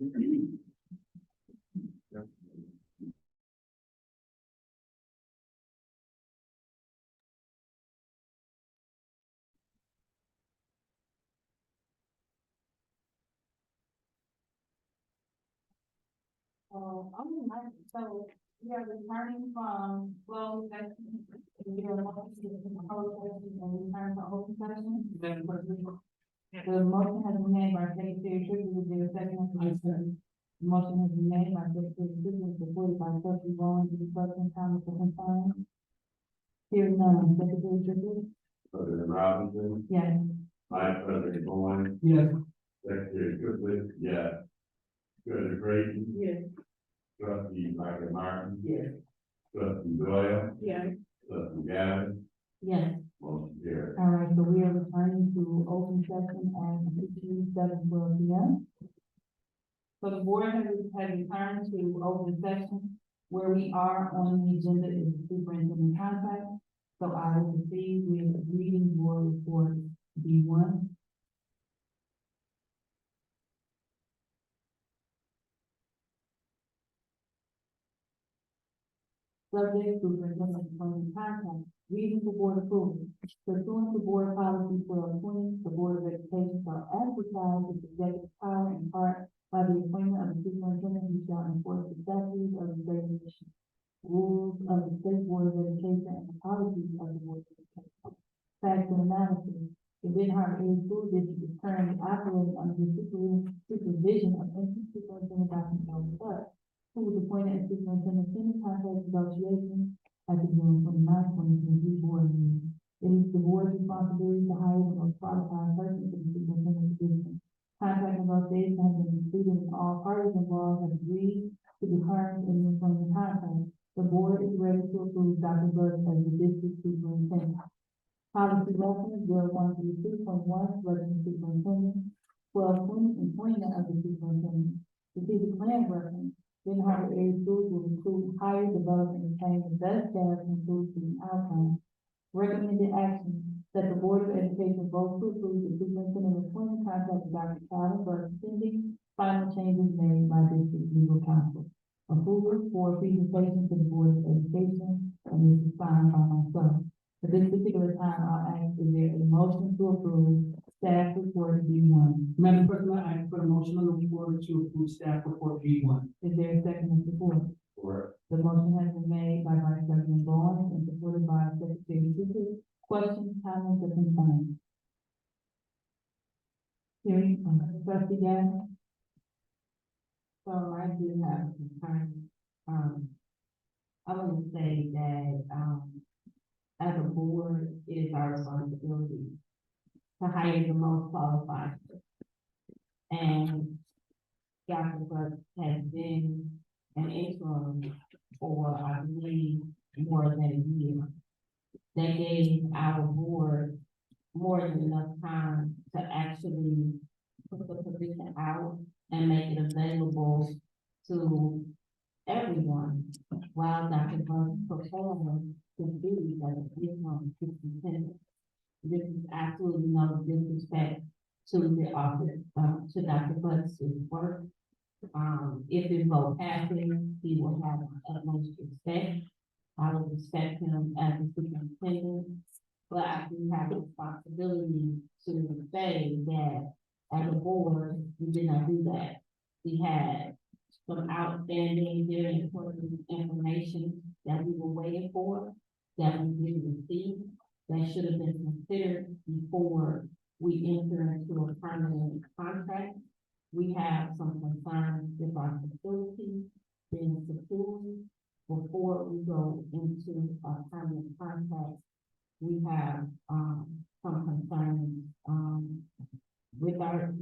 So we are returning from closed session. We are closed session and return to open session. The motion has been made by Secretary Triplett, is there a second? The motion has been made by Secretary Triplett, supported by Trustee Bowman, to discussion, comments, or concerns. Hearing none, Secretary Triplett? President Robinson, Yes. Vice President Bowen, Yes. Secretary Triplett, yes. Treasurer Creighton, Yes. Trustee Michael Martin, Yes. Trustee Doyle, Yes. Trustee Gavin, Yes. motion carried. All right, so we are returning to open session at 7:12 p.m. So the board has returned to open session. Where we are on the agenda is the superintendent contract. So I will proceed with reading board report B1. Subject superintendent employment contract. Reading for board approval. Pursuant to board policy 1220, the Board of Education shall advertise its executive power in part by the appointment of the superintendent who shall enforce the statutes of the state, rules of the state Board of Education, and the policies of the Board of Education. Facts and analysis. The Benhart Area School District is currently operating under the supervision of interim superintendent Dr. Joe Clark, who was appointed as superintendent in contract negotiations at the June 29, 2023 board meeting. It is the board's responsibility to hire the most qualified person for the superintendent position. Contract negotiations have been completed and all parties involved have agreed to the terms in the employment contract. The board is ready to approve Dr. Burke as the district superintendent. Policy reference, Bill 132.1, selection of superintendent, 1220, employment of the superintendent. Strategic plan reference, Benhart Area Schools will include higher development and training the best staff to improve student outcomes. Recommended action, that the Board of Education vote to approve the superintendent employment contract with Dr. Calvin Burke, pending final changes made by district legal counsel. Approval for presentation to the Board of Education, and this is signed by myself. At this particular time, I'll ask, is there a motion to approve staff report B1? Madam President, I put a motion on the floor to approve staff report B1. Is there a second in support? Correct. The motion has been made by Vice President Bowen and supported by Secretary Triplett. Questions, comments, or concerns? Hearing from Trustee Gavin. So I do have a concern. I want to say that, as a board, it is our responsibility to hire the most qualified. And Dr. Burke has been an interim for, I believe, more than a year. That gave our board more than enough time to actually put the position out and make it available to everyone, while Dr. Burke performed his duties as a interim superintendent. This is absolutely no disrespect to the office, to Dr. Burke's work. If his vote passes, he will have utmost respect. I will respect him as a superintendent, but I do have a responsibility to say that as a board, we did not do that. We had some outstanding, very important information that we were waiting for, that we didn't receive, that should have been considered before we enter into a permanent contract. We have some concerns with our facility being secured before we go into a permanent contract. We have some concerns with our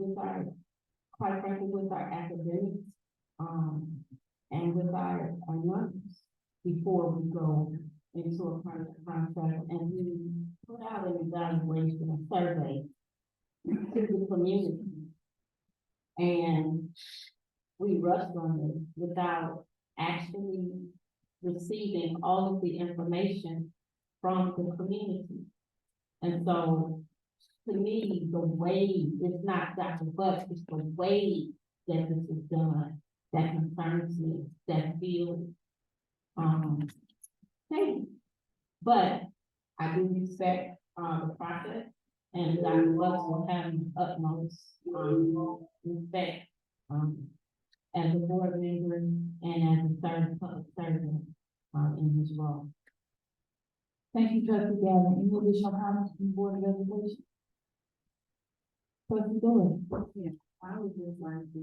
quite frankly with our academics and with our learners before we go into a permanent contract. And we put out an evaluation survey to the community, and we rushed on it without actually receiving all of the information from the community. And so, to me, the way, it's not Dr. Buck, it's the way that this is done, that concerns me, that feels, safe. But I do respect, the process, and Dr. Bucks will have utmost, respect, as a board member and as a servant, public servant, in his role. Thank you, trustee Gavin. Any additional comments from the board of education? Trustee Doyle? Yeah, I would just like to,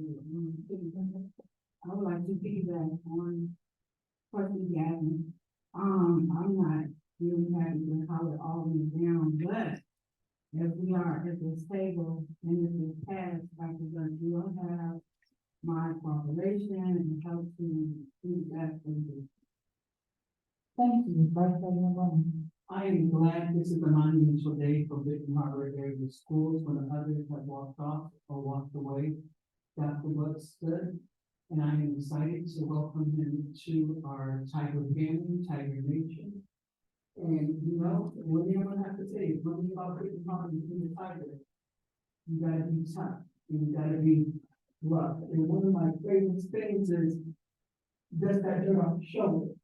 I would like to piggyback on trustee Gavin. I'm not really happy with how it all went down, but if we are at this table and if it's passed, Dr. Burke, you will have my cooperation and help to do that for you. Thank you, Vice President Brown. I am glad this is a monumental day for Victim Harbor area schools when others have walked off or walked away. Dr. Bucks stood, and I am excited to welcome him to our Tiger family, Tiger Nation. And you know, one thing I'm gonna have to say is one thing about Victim Harbor being a Tiger, you gotta be tough, and you gotta be rough. And one of my favorite things is just that you're on the shoulder.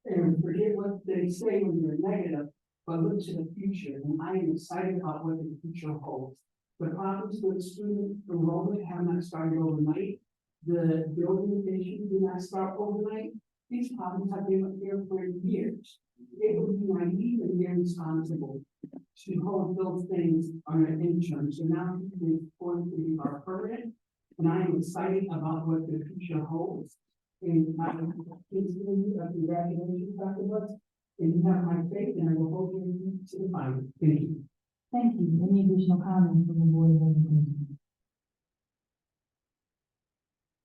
And forget what they say when you're negative, but look to the future, and I am excited about what the future holds. The problems with student enrollment have not started overnight. The building issues do not start overnight. These problems have been up there for years. It would be naive and irresponsible to hold those things on an interim. So now it's going to be our permanent, and I am excited about what the future holds. And I consider you a congratulations, Dr. Bucks, and you have my faith, and I will hold you to the final. Thank you. Thank you. Any additional comments from the board of education?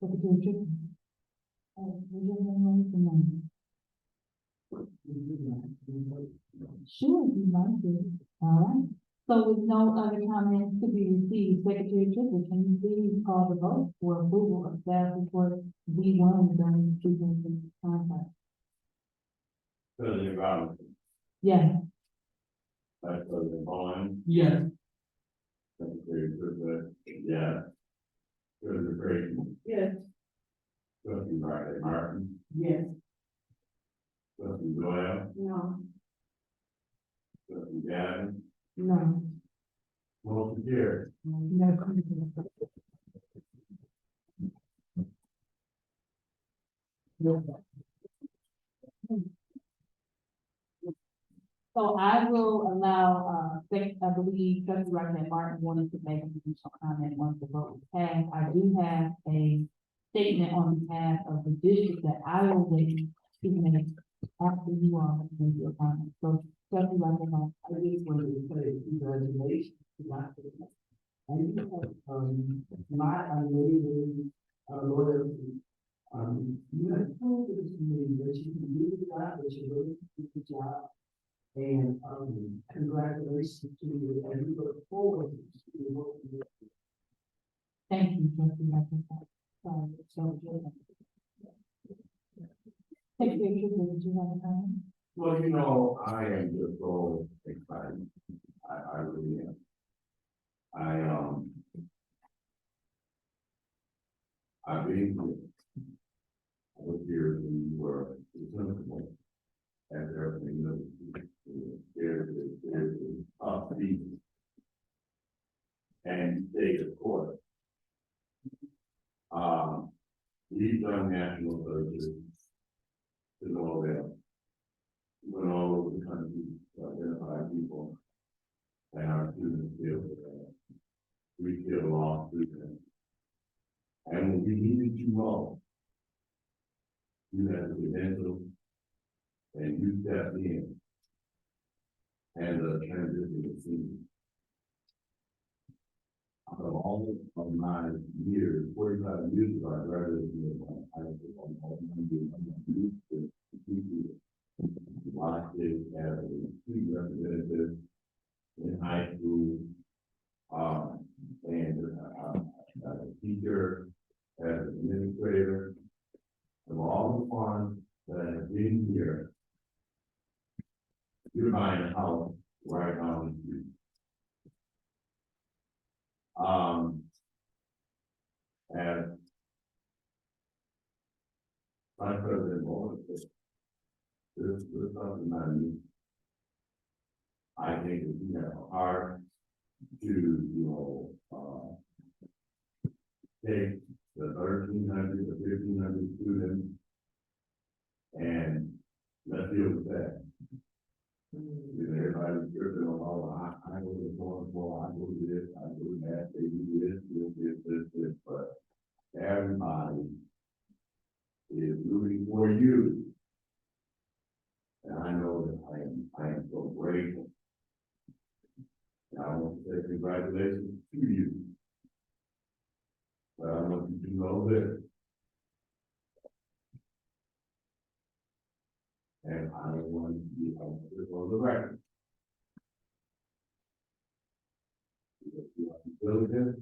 Secretary Tristan? Would you have any comment? Sure, if you'd like to. All right. So with no other comments to be received, Secretary Tristan, can you please call the vote for approval of staff report B1 during the superintendent's contract? President Robinson, Yes. Vice President Vaughn, Yes. Secretary Griffith, yes. President Brady, Yes. Trustee Martin, Yes. Trustee Doyle, No. Trustee Gavin, No. motion carried. No. So I will allow, I believe Trustee Roxanne Martin wanted to make an additional comment once the vote was passed. I do have a statement on behalf of the district that I will wait 2 minutes after you all have made your comment. So Trustee Roxanne Martin. I just wanted to say congratulations to Dr. Bucks. And you have, my unwavering, loyalty. You have proved to me that you can do the job, that you really do the job. And, congratulations to you, and we look forward to working with you. Thank you, Trustee Roxanne. So, Secretary Tristan, did you have a comment? Well, you know, I am just so excited. I really am. I've been here. I was here when you were the principal. And everything that there's up season. And stay the course. We've done national searches to know that. We went all over the country to identify people. And our students feel that we feel lost students. And when we needed you most, you had the credentials and you stepped in and the transition was seen. Out of all of my years, 45 years ago, I graduated from high school watched it as a student representative in high school, and as a teacher, as an administrator, of all the funds that I have been here. You're buying a house right down the street. As President Morris, this is something not new. I think if you have a heart to, take the 1,300 or 1,500 students and let's deal with that. You know, everybody's tripping on, oh, I go to the fourth floor, I go to this, I go to that, they do this, but everybody is rooting for you. And I know that I am so grateful. And I want to say congratulations to you. But I want you to know this. And I want to be on the record. We are diligent.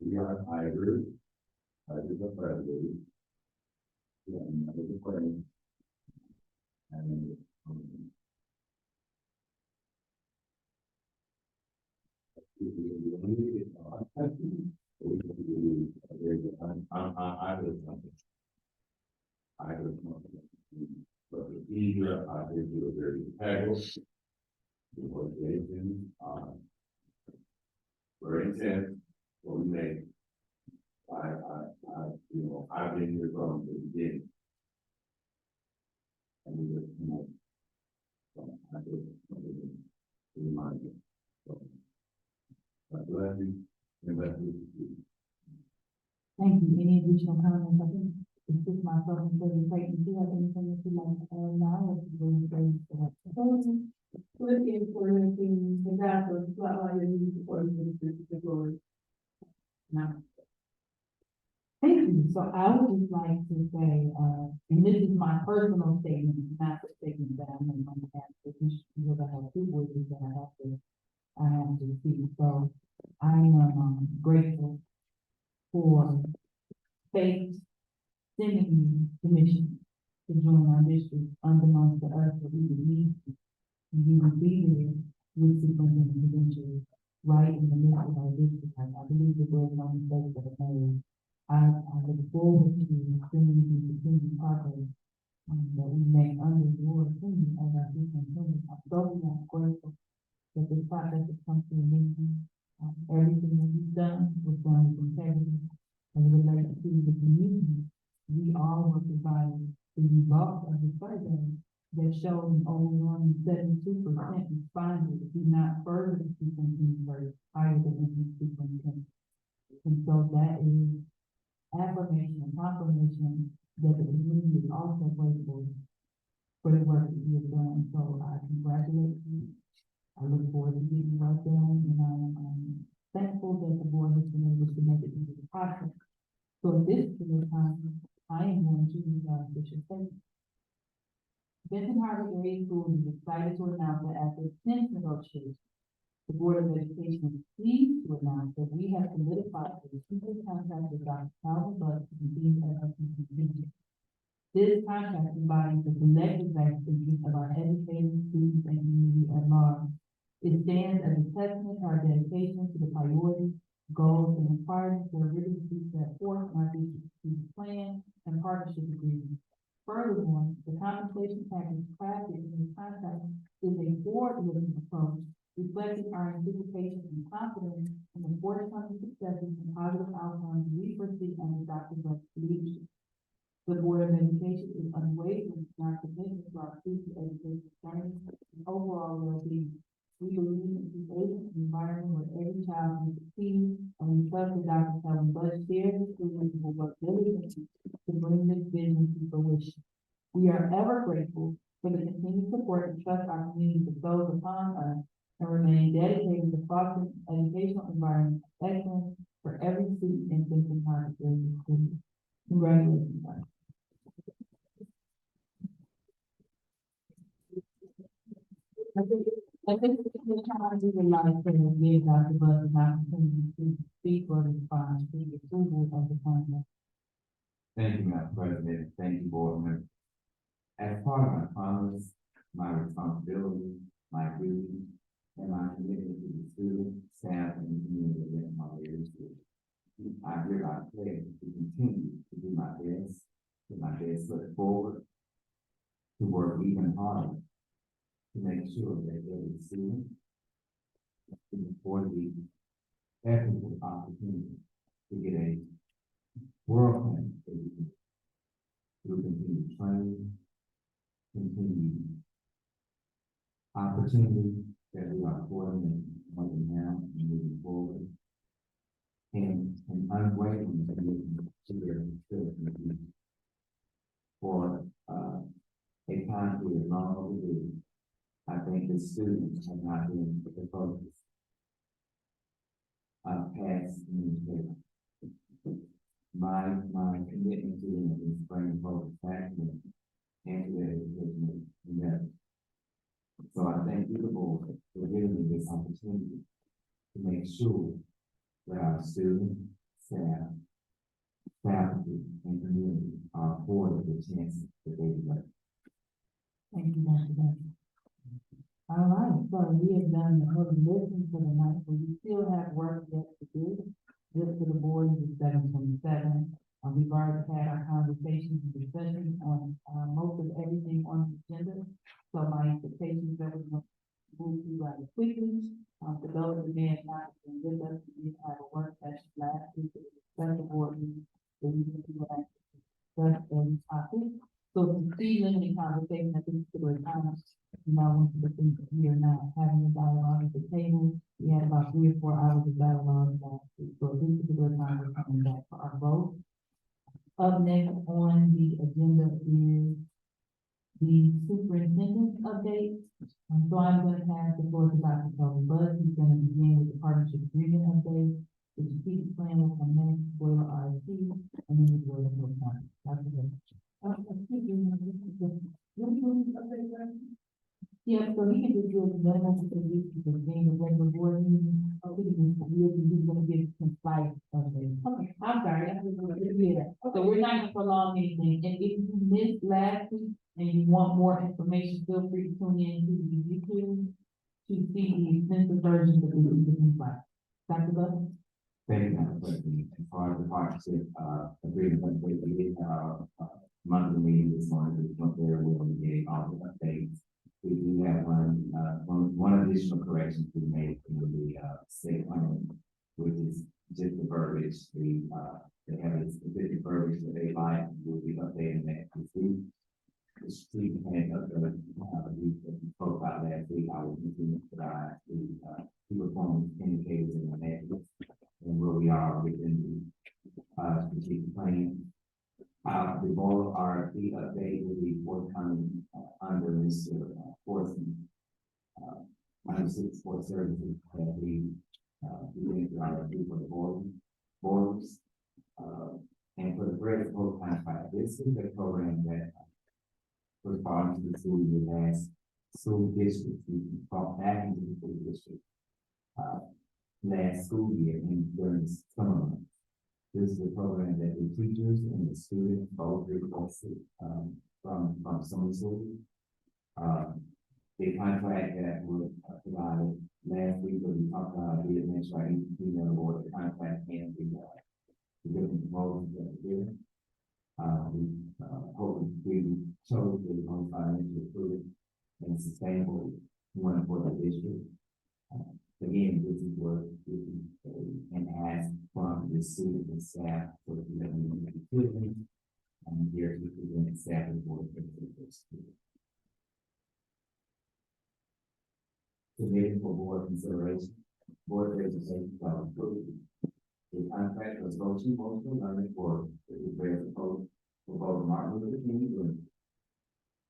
We are tigers. Tigers are predators. We are never the prey. And I heard something. But the procedure, I think you were very integral. The negotiations, very intense, what we made. I've been here from the beginning. And we just, so I just remind you. So, God bless you, and bless you. Thank you. Any additional comments? I think it's just myself and presentation. Do you have anything that you'd like to add now? Or is it really great to have? Looking for anything to that or spotlight your support the glory. Now. Thank you. So I would just like to say, and this is my personal statement, not the statement that I'm going to have to because I have two voices that I have to see. So I am grateful for faith sending me permission to join our district unbeknownst to us that we would need and we would be there with superintendent eventually right in the midst of our district. I believe that there's no mistakes that are made. I look forward to seeing the continued progress that we make under your opinion as our superintendent. I'm so grateful that this project has come to a meeting. Everything that we've done was done with integrity as it relates to the community. We all were provided the results of the survey that showed an overwhelming 72% responded to not further the superintendent rate higher than the superintendent. And so that is affirmation and confirmation that the community is also grateful for the work that you have done. So I congratulate you. I look forward to getting work done, and I'm thankful that the board has been able to make it through the process. So at this particular time, I am going to use our official statement. Benton Harbor Area Schools is excited to announce that after 10 negotiations, the Board of Education is pleased to announce that we have solidified a two-year contract with Dr. Calvin Buck to continue at our institution. This contract embodies the collective activities of our educators, students, and community at large. It stands as a testament to our dedication to the priorities, goals, and requirements that are rigorously set forth in our strategic plan and partnership agreement. Furthermore, the compensation package crafted in this contract is a forward-looking approach reflecting our anticipation and confidence in the forthcoming successes and positive outcomes we foresee under Dr. Buck's leadership. The Board of Education is unwavering in our commitment to our future education journey and overall well-being. We believe in creating an environment where every child can succeed, and we trust that Dr. Calvin Buck shares the students who will work diligently to bring this vision to fruition. We are ever grateful for the continued support and trust our community bestows upon us and remain dedicated to fostering an educational environment of excellence for every student in Benton Harbor Area School. Congratulations, guys. I think the time we would like to give Dr. Buck an opportunity to speak or respond to the approval of the contract. Thank you, Madam President. Thank you, board members. As part of my promise, my responsibility, my duty, and my commitment to the students, staff, and the community of Benton Harbor Area School, I hereby pledge to continue to do my best with my has looked forward to work even harder to make sure that every student can afford the equitable opportunity to get a world-class education through continued training, continued opportunity that we are affording them now and moving forward, and an unwavering commitment to their children for a time period long overdue. I think the students have not been the focus of past administration. My commitment to them is bringing focus back to them and to their education endeavor. So I thank you, the board, for giving me this opportunity to make sure that our students, staff, faculty, and community are afforded the chances that they deserve. Thank you, Dr. Becker. All right, so we have done the early listening for the night, but we still have work yet to do. This for the board is 7:27. We've already had our conversations and discussions on, most of everything on the agenda. So my expectation is that we're going to move through rather quickly. For those who may have not been with us, we did have a work session last week, with the special board meeting, so we can do that. Discuss every topic. So to see limited conversation at this particular time, I want you to think that we are not having a dialogue at the table. We had about 3 or 4 hours of dialogue last week. So at this particular time, we're coming back for our vote. Up next on the agenda is the superintendent's update. So I'm going to pass the floor to Dr. Kelvin Buzz. He's going to begin with the partnership agreement update. The strategic plan will come next, boiler RFP, and then the boiler will come. Dr. Buzz. Yeah, so he can just do it, then we'll just do the being the regular board meeting. He's gonna give concise update. Okay, I'm sorry, yeah, so we're not gonna prolong anything, and if you missed last week and you want more information, feel free to tune in to the YouTube to see the extensive version of the concise. Dr. Butler? Thank you, Madam President. As far as the partnership, agreement, we did monthly meeting this morning, we went there, we'll be getting all the updates. We do have one additional correction to be made in the state plan, which is just the verbiage, they have a specific verbiage that they like, we'll be updating that this week. The strategic plan we spoke about last week, I will continue to provide the key performance indicators in the metrics and where we are within the strategic plan. The board RFP update will be forthcoming under Mr. Forson, under 6 Sports Services that we begin the RFP for the boards. And for the grade board contract, this is the program that responds to the school year as school districts, we brought back into the school district last school year and during the summer months. This is a program that the teachers and the students both requested from some schools. The contract that was provided last week, when we talked about the administrative female board, the contract and the different proposals that were given. We chose the most financially prudent and sustainable one for the district. Again, this is what and ask from the student and staff for the children and here to present staff and board members. Submitted for board consideration, board presentation shall include the contract for social emotional learning for the various proposed for both Martin Luther King Jr.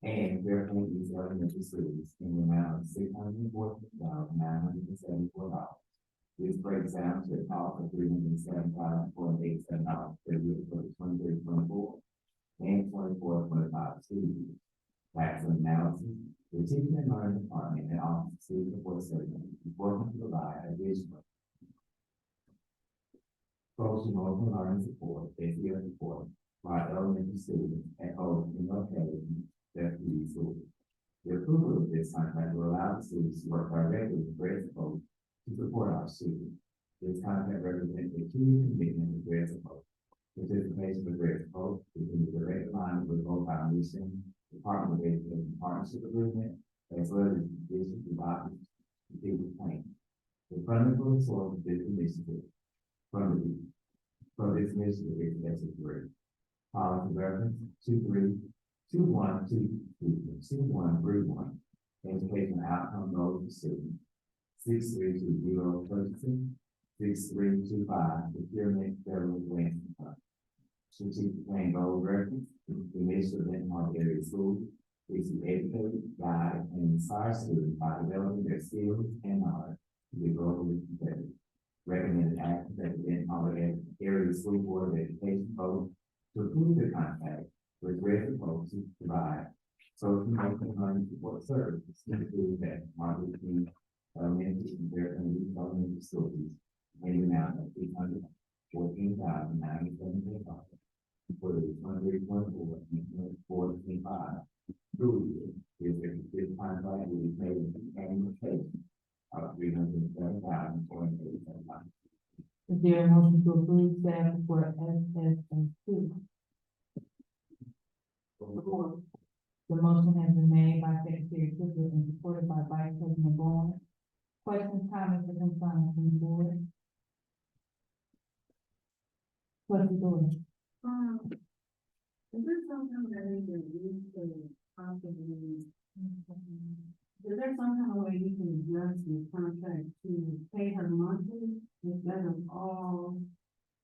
and Fairfield East Elementary Schools in the amount of $614,974. This breaks down to a cost of $307,487 per year for the 23-24 and 24-25 school years. Tax analysis, the teaching and learning department and office of student support services is working to provide additional social emotional learning support, SEL support, for our elementary students at home in locations that we school. The approval of this contract will allow the students to work directly with grade support to support our students. This contract represents a 2-year commitment to grade support Participation with Red Post within the direct line with both our mission, Department of Education Partnership Agreement, as well as the district development strategic plan. The funding for the source of this initiative from this initiative is as agreed. Policy reference 2131, education outcome goals for students. 6320 purchasing, 6325 procurement federal grant. Strategic plan goal reference, the mission of Benton area schools is to educate, guide, and inspire students by developing their skills and knowledge to be globally competitive. Recommended action that the Benton area school board of education vote to approve the contract with Red Post to provide social emotional learning support services, including that Margaret King Elementary and Fairfield Elementary schools in the amount of $314,975 for the 2024-2025 school year. This contract will be paid in annual payment of $307,487. Is there a motion to approve staff report SS&C? The motion has been made by Secretary Clifford and supported by Vice President Bowen. Questions, comments, or concerns from the board? Trustee Dorr. Is there something that we can use to possibly, is there some kind of way you can adjust the contract to pay her monthly instead of all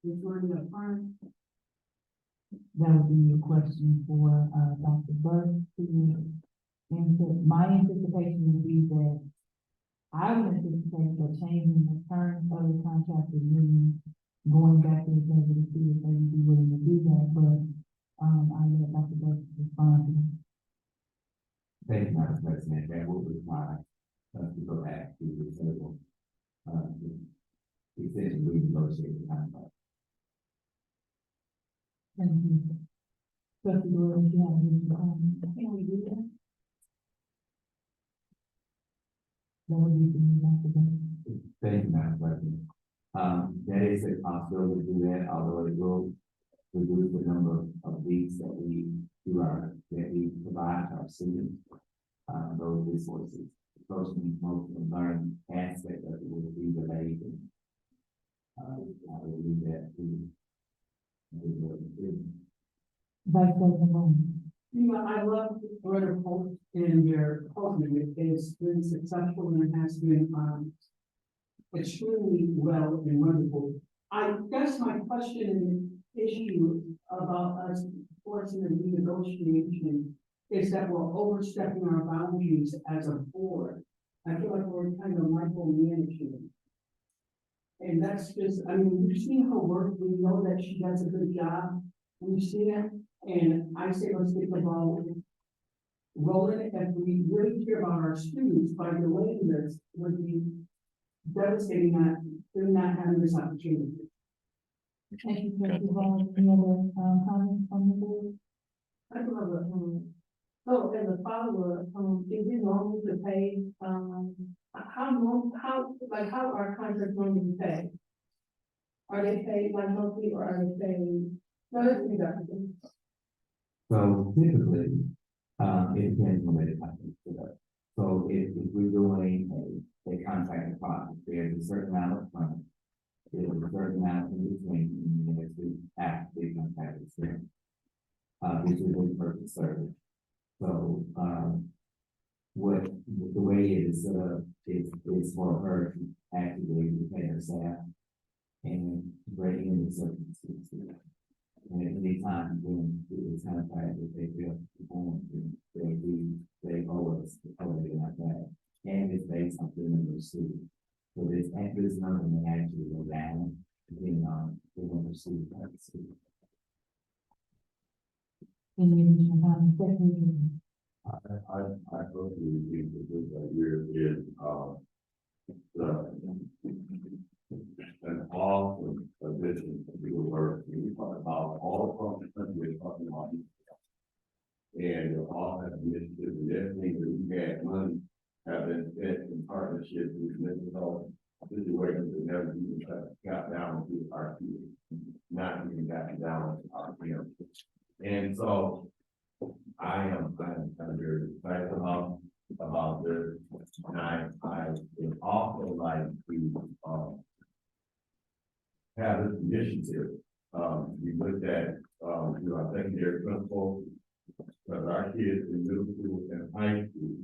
this money up front? That would be a question for, Dr. Burke to answer. My anticipation would be that I would anticipate that changing the terms of the contract with me, going back to the table to see if they would be willing to do that, but, I let Dr. Burke respond to that. Thank you, Madam President. That will require us to go back to the table, essentially renegotiate the contract. Thank you. Trustee Dorr, if you have any comments, can we do that? That would be for me, Dr. Burke. Thank you, Madam President. That is a possibility to do that, although it will reduce the number of weeks that we provide to our students. Those resources, social and emotional learning aspect of it will be delayed. I will leave that to Vice President Bowen. You know, I love Red Post and their program. It's been successful and it has been, extremely well and wonderful. I guess my question and issue about us forcing a renegotiation is that we're overstepping our boundaries as a board. I feel like we're kind of micromanaging. And that's just, I mean, we've seen her work, we know that she does a good job, we've seen it, and I say let's get the ball rolling. If we really care about our students, by delaying this would be devastating that they're not having this opportunity. Thank you, Trustee Hall. Any other, comments from the board? I have a, so as a follow-up, is it normal to pay, how are contracts normally paid? Are they paid like monthly or are they paid? No, that's me, Dr. So typically, it depends on where the contract is set up. So if we're doing a contract deposit, there's a certain amount of money. There's a certain amount in between, and there's the after the contract is there. This is a purchase service. So, the way it is set up is for her to actively pay her staff and bring in the services. And at any time when it's contract that they feel perform, they owe us like that. And it's based on the number of students. So this number may actually go down depending on the number of students. Any additional comments? Secretary. I totally agree with this idea is, an awesome addition to the work. We talk about all across the country, we're talking about. And we all have initiatives and everything that we get money have been spent in partnership with mental situations that never even got down to our students, not even got to down him. And so I'm very excited about this. And I would also like to, have this initiative. We looked at, our secondary principal, but our kids in middle school and high school,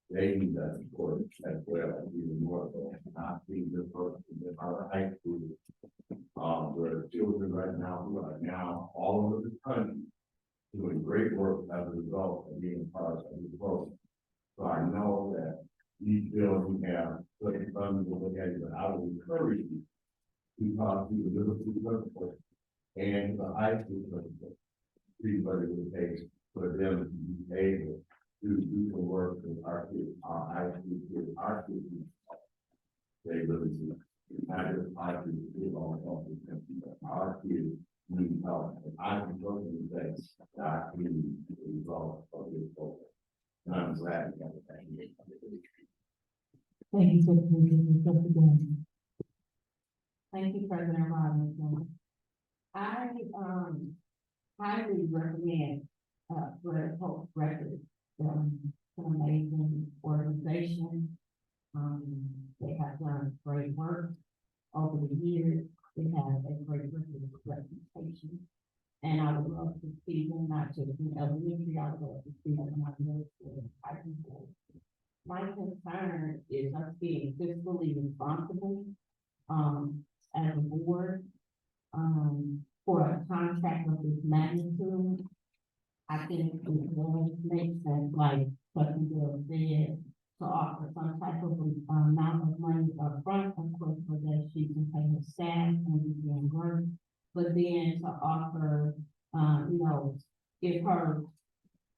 they need that support as well, even more so. Not seeing this person in our high school, where children right now who are now all over the country doing great work as a result of being part of this program. So I know that these bills we have, certain funds will look at it, but I will encourage you to talk to the middle school principal and the high school principal, see what it would take for them to be able to do the work with our kids, our high school kids, our kids. They really do. Not just high school kids, all our kids need help. And I can personally say that I need the result of this program. And I'm glad we have it. Thank you, Secretary Jones. Thank you, President Robinson. I, highly recommend, Red Hope Records, an amazing organization. They have done great work over the years. They have a great reputation. And I would love to see them not just in elementary, I would love to see them in our middle school and high school. My concern is us being fiscally responsible, as a board, for a contract of this magnitude. I think it really makes sense, like Trustee Bill said, to offer some type of amount of money up front, of course, so that she can pay her staff and be doing work. But then to offer, if her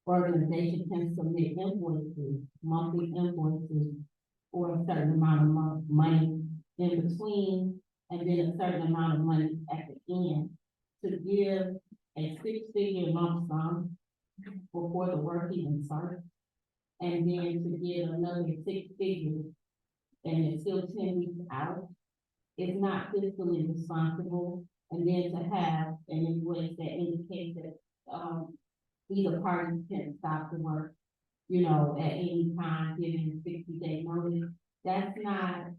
organization can submit invoices, monthly invoices, for a certain amount of money in between, and then a certain amount of money at the end, to give a six-figure lump sum before the work even starts, and then to give another 6 figures, and it's still 10 weeks out. It's not fiscally responsible, and then to have an invoice that indicates that, either party can stop the work, at any time, giving 60-day notice. That's not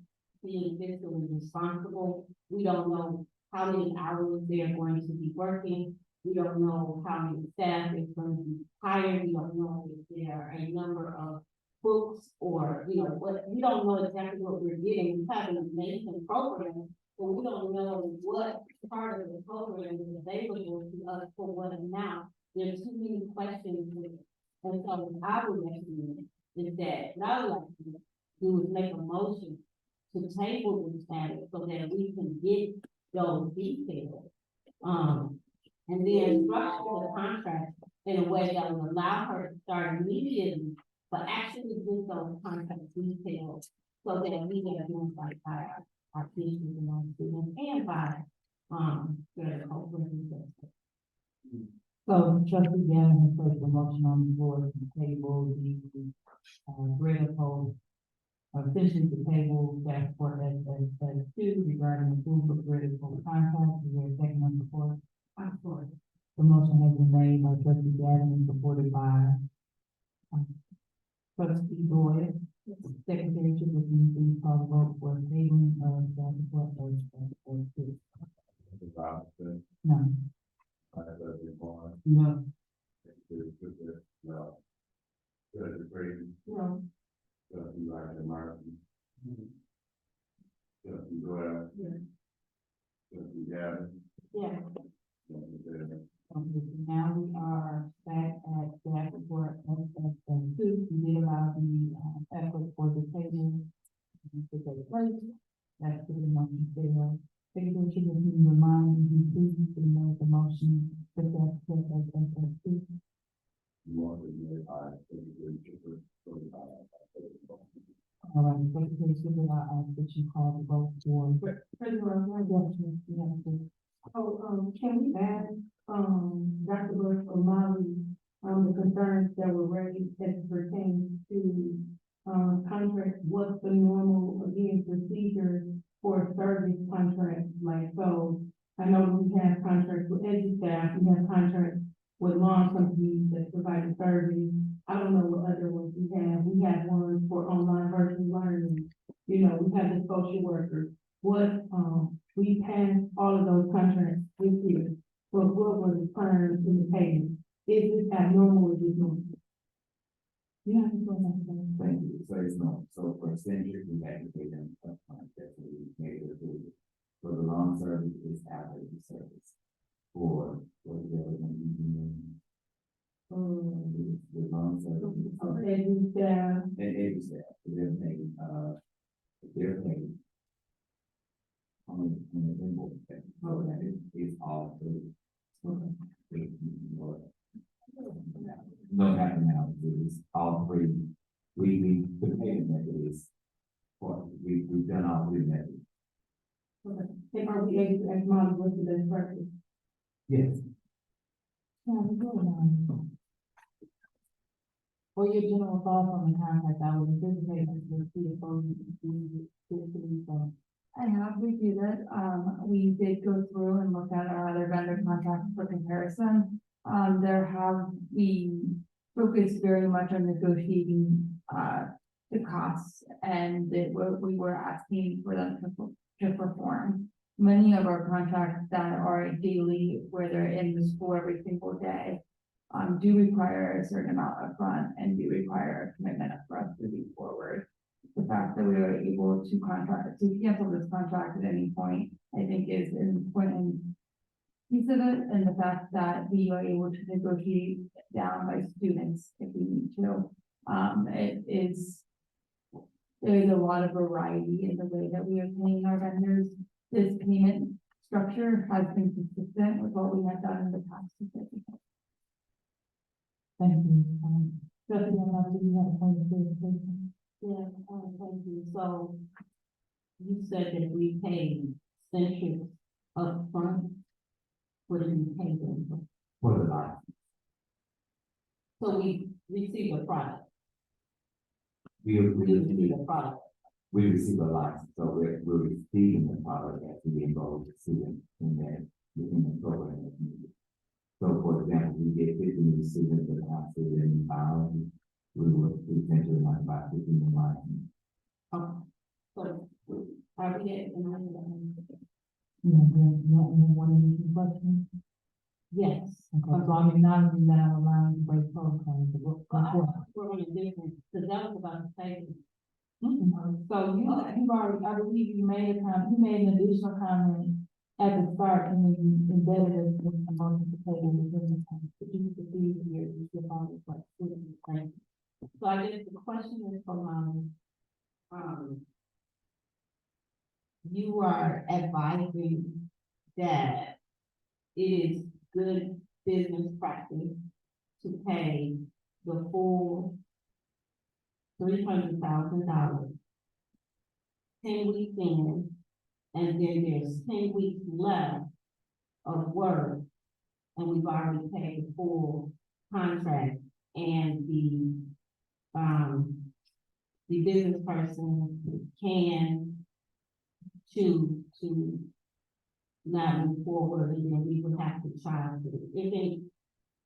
being fiscally responsible. We don't know how many hours they're going to be working. We don't know how many staff is going to be hired. We don't know if there are a number of books or, what, we don't know exactly what we're getting. We have an amazing program, but we don't know what part of the program is available to us for what amount. There's too many questions with it. And so what I would recommend is that, what I would like to do is make a motion to table this matter so that we can get those details. And then structure the contract in a way that will allow her to start immediately, but actually get those contract details so that we get identified by our teachers and our students and by, the corporate. So Trustee Gannon has placed a motion on the board to table the, Greater Post, officially to table that for as two regarding approval of Greater Post contract. Is there a second on the floor? I'm sorry. The motion has been made by Trustee Gannon and supported by, Trustee Boyd. Secretary, should you please call the vote for tabling of that report as two? No. No. No. Judge Brady, No. Judge Ryan Martin, Judge Doyle, Yeah. Judge Gavin, Yeah. Judge Bennett. Okay, so now we are back at that report as two. We did allow the, effort for the table to take place. That's pretty much there. Secretary, should you remind me, please, to make the motion for that as two? You want to be high, Secretary Chipper, All right, Secretary, should I ask that you call the vote for? President, can we add, Dr. Burke or Molly, the concerns that were raised as it pertains to, contract, what's the normal, again, procedure for a service contract, like, so, I know we have contracts with edu staff, we have contracts with lawn companies that provide the service. I don't know what other ones we have. We have ones for online virtual learning. You know, we have the social workers. What, we passed all of those contracts this year. But what was the terms in the payment? Is this abnormal or is this normal? Yeah, I just want to know. Thank you. So it's no, so for Centric, we had to pay them upfront, that's what we made it do. For the lawn service, it's after the service. For the other one, the lawn service. Okay, we staff, And it is that, they're paying. On the invoice, so that is all through. No matter now, it is all three. The payment method is, we've done all three methods. okay, and are we able to acknowledge what's the best practice? Yes. Yeah, we do. Or your general thoughts on the contract, I would anticipate that the CFO, so. I have reviewed it. We did go through and look at our other vendor contracts for comparison. We focused very much on negotiating, the costs and we were asking for them to perform. Many of our contracts that are daily, where they're in the school every single day, do require a certain amount upfront and do require a commitment for us to move forward. The fact that we were able to cancel this contract at any point, I think is an important piece of it, and the fact that we are able to negotiate down by students if we need to. There's a lot of variety in the way that we are paying our vendors. This payment structure has been consistent with what we have done in the past. Thank you. Trustee, you have a point of clarification? Yeah, thank you. So you said that we paid Centric upfront. What did we pay them for? For the life, So we receive a product. we receive a product. receive a license, so we're receiving the product as we enroll the student within the program as needed. So for example, we get 50 new students that have to in biology, we will essentially like about 50 new license. Okay. So are we at the money that You want one of these questions? yes. Okay, so I'm acknowledging that I'm allowing you to break protocol, but We're on a different, because that was about the same. So you've already, I believe you made you made an additional comment at the start, and then you embedded it with the motion to table within the time. But you can see here, you should find it like. So I guess the question is from, you are advising that it is good business practice to pay the full $300,000, 10 weeks in, and then there's 10 weeks left of work, and we've already paid the full contract, and the business person can choose to not move forward, and then we would have to charge it. If they,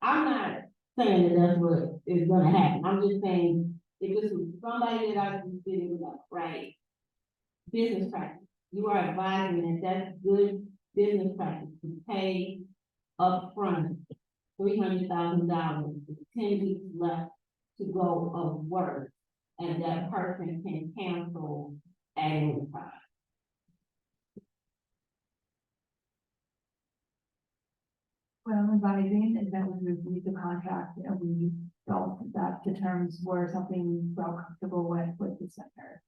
I'm not saying that that's what is gonna happen, I'm just saying, if this was somebody that I was dealing with, right? Business practice, you are advising that that's good business practice to pay upfront $300,000 with 10 weeks left to go of work, and that person can cancel at any time. What I'm advising is that we review the contract and we felt that the terms were something we felt comfortable with the center.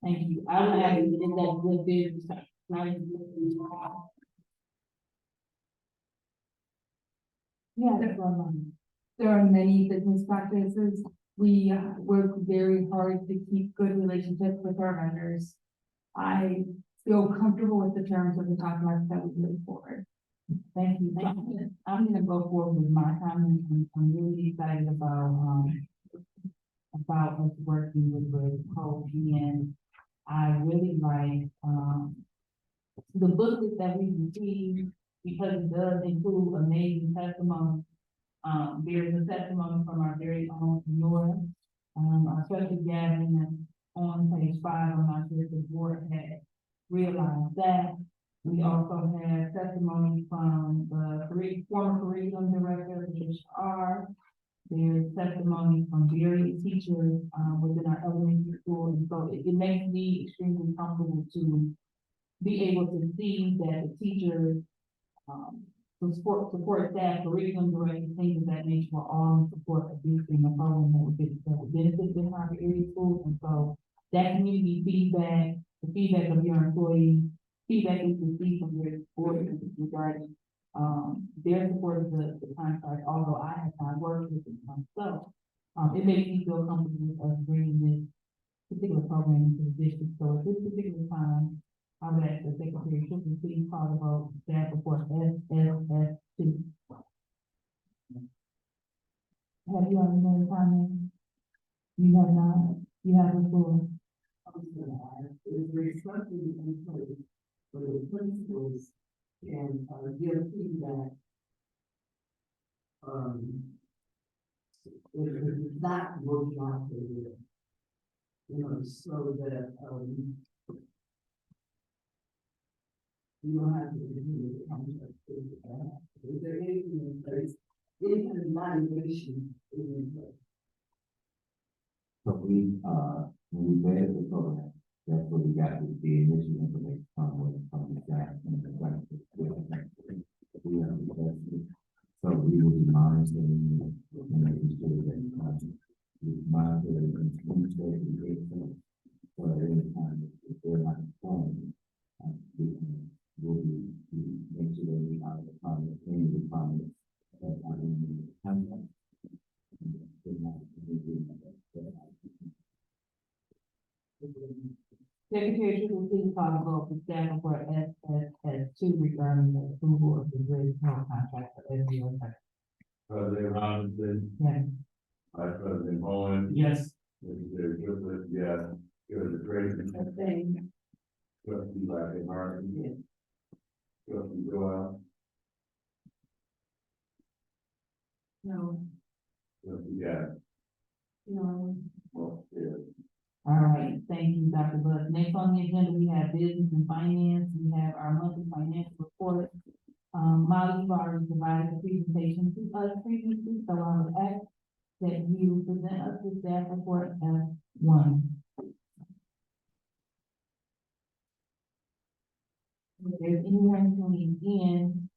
Thank you. I don't have, is that good business practice? Not even good business practice. Yeah, There are many business practices. We work very hard to keep good relationships with our vendors. I feel comfortable with the terms of the contract that we move forward. Thank you. I'm gonna go forward with my comments. I'm really excited about us working with Cole, and I really like, The booklet that we received, because it does include amazing testimony. There is a testimony from our very own Nora, our special gathering on page 5. I'm not sure if the board had realized that. We also have testimony from the former curriculum director, BHAS. There's testimony from various teachers, within our elementary school, and so it makes me extremely comfortable to be able to see that the teachers, support staff, curriculum directors, things of that nature, were all in support of this being a program that would benefit the Harvard area schools. And so that community feedback, the feedback of your employees, feedback is received from your board regarding their support of the contract, although I have not worked with them myself. It makes me feel comfortable with us bringing this particular program into the district. So at this particular time, I would ask the secretary to please call the vote, staff report SSS2. Have you already made a comment? You have not, you have the floor. Is restructuring in place for the principals and give feedback. If it's not working out for you, so that, you don't have to review the contract. Is there anything in place, any kind of evaluation in place? So when we read the program, that's what we got with the initial information from the staff and the practice. So we will be monitoring and making sure that we monitor and communicate with the patient. So at any time, if they're not performing, we'll be make sure that we are the any requirements that are in the contract. Secretary, should we please call the vote for staff report SSS2 regarding the approval of the grade health contract for SBO? President Robinson, Yes. Vice President Bowen, Yes. Secretary Triplett, yes. Secretary Craig, Trustee Martin, Yes. Trustee Doyle, No. Trustee Gadd. No. Well, yeah. All right, thank you, Dr. Buck. Next on the agenda, we have business and finance. We have our monthly financial report. Molly, you've already provided a presentation to us previously, so I would ask that you present us with staff report as one. If there's anyone tuning in,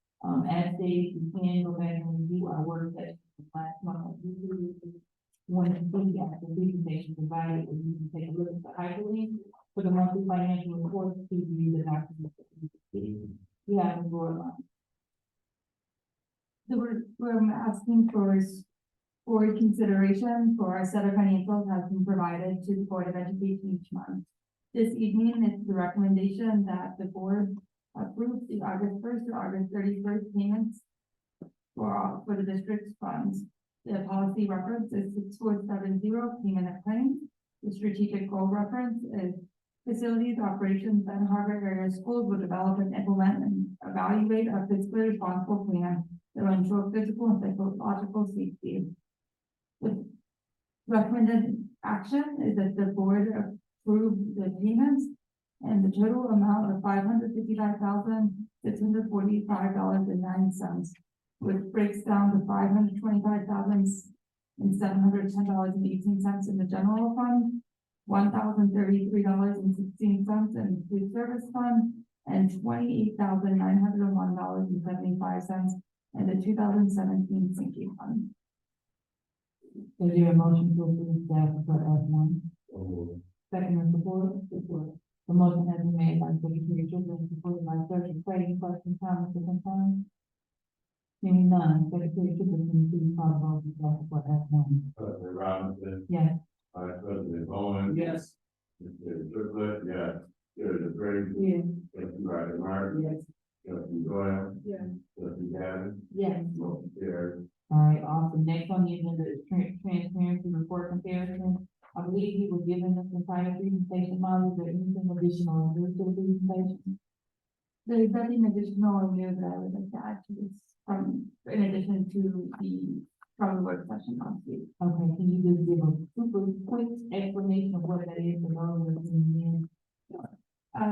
as stated, you can go back and review our work session from last month. Want to see after the presentation provided, or you can take a look at the hyperlink for the monthly financial report to view the documents that we received. You have the floor. So we're asking for consideration for our set of financials has been provided to the Board of Education each month. This evening, it's the recommendation that the board approves the August 1st to August 31st payments for the district's funds. The policy reference is 6470, payment of claims. The strategic goal reference is facilities, operations, and Harvard area schools will develop and implement and evaluate a fiscally responsible plan that will ensure physical and psychological safety. The recommended action is that the board approve the payments and the total amount of $555,645.09, which breaks down to $525,710.18 in the general fund, $1,033.16 in food service fund, and $28,901.75 in the 2017 sinking fund. Is there a motion to approve staff report as one? Second and support? The motion has been made by Secretary Triplett, supported by Secretary Craig. Questions, comments, or concerns? Hearing none, Secretary Triplett, can you please call the vote for staff report as one? President Robinson, Yes. Vice President Bowen. Yes. Secretary Triplett, yes. Secretary Craig, Yes. Trustee Martin, Yes. Trustee Doyle, Yes. Trustee Gadd, Yes. motion carries. All right, awesome. Next on the agenda is transparency report comparison. I believe he was given this entire presentation, Molly. Is there anything additional to the presentation? There's nothing additional or new that I would like to add to this in addition to from the work session last week. Okay, can you just give a super quick explanation of what that is for those that are tuning in?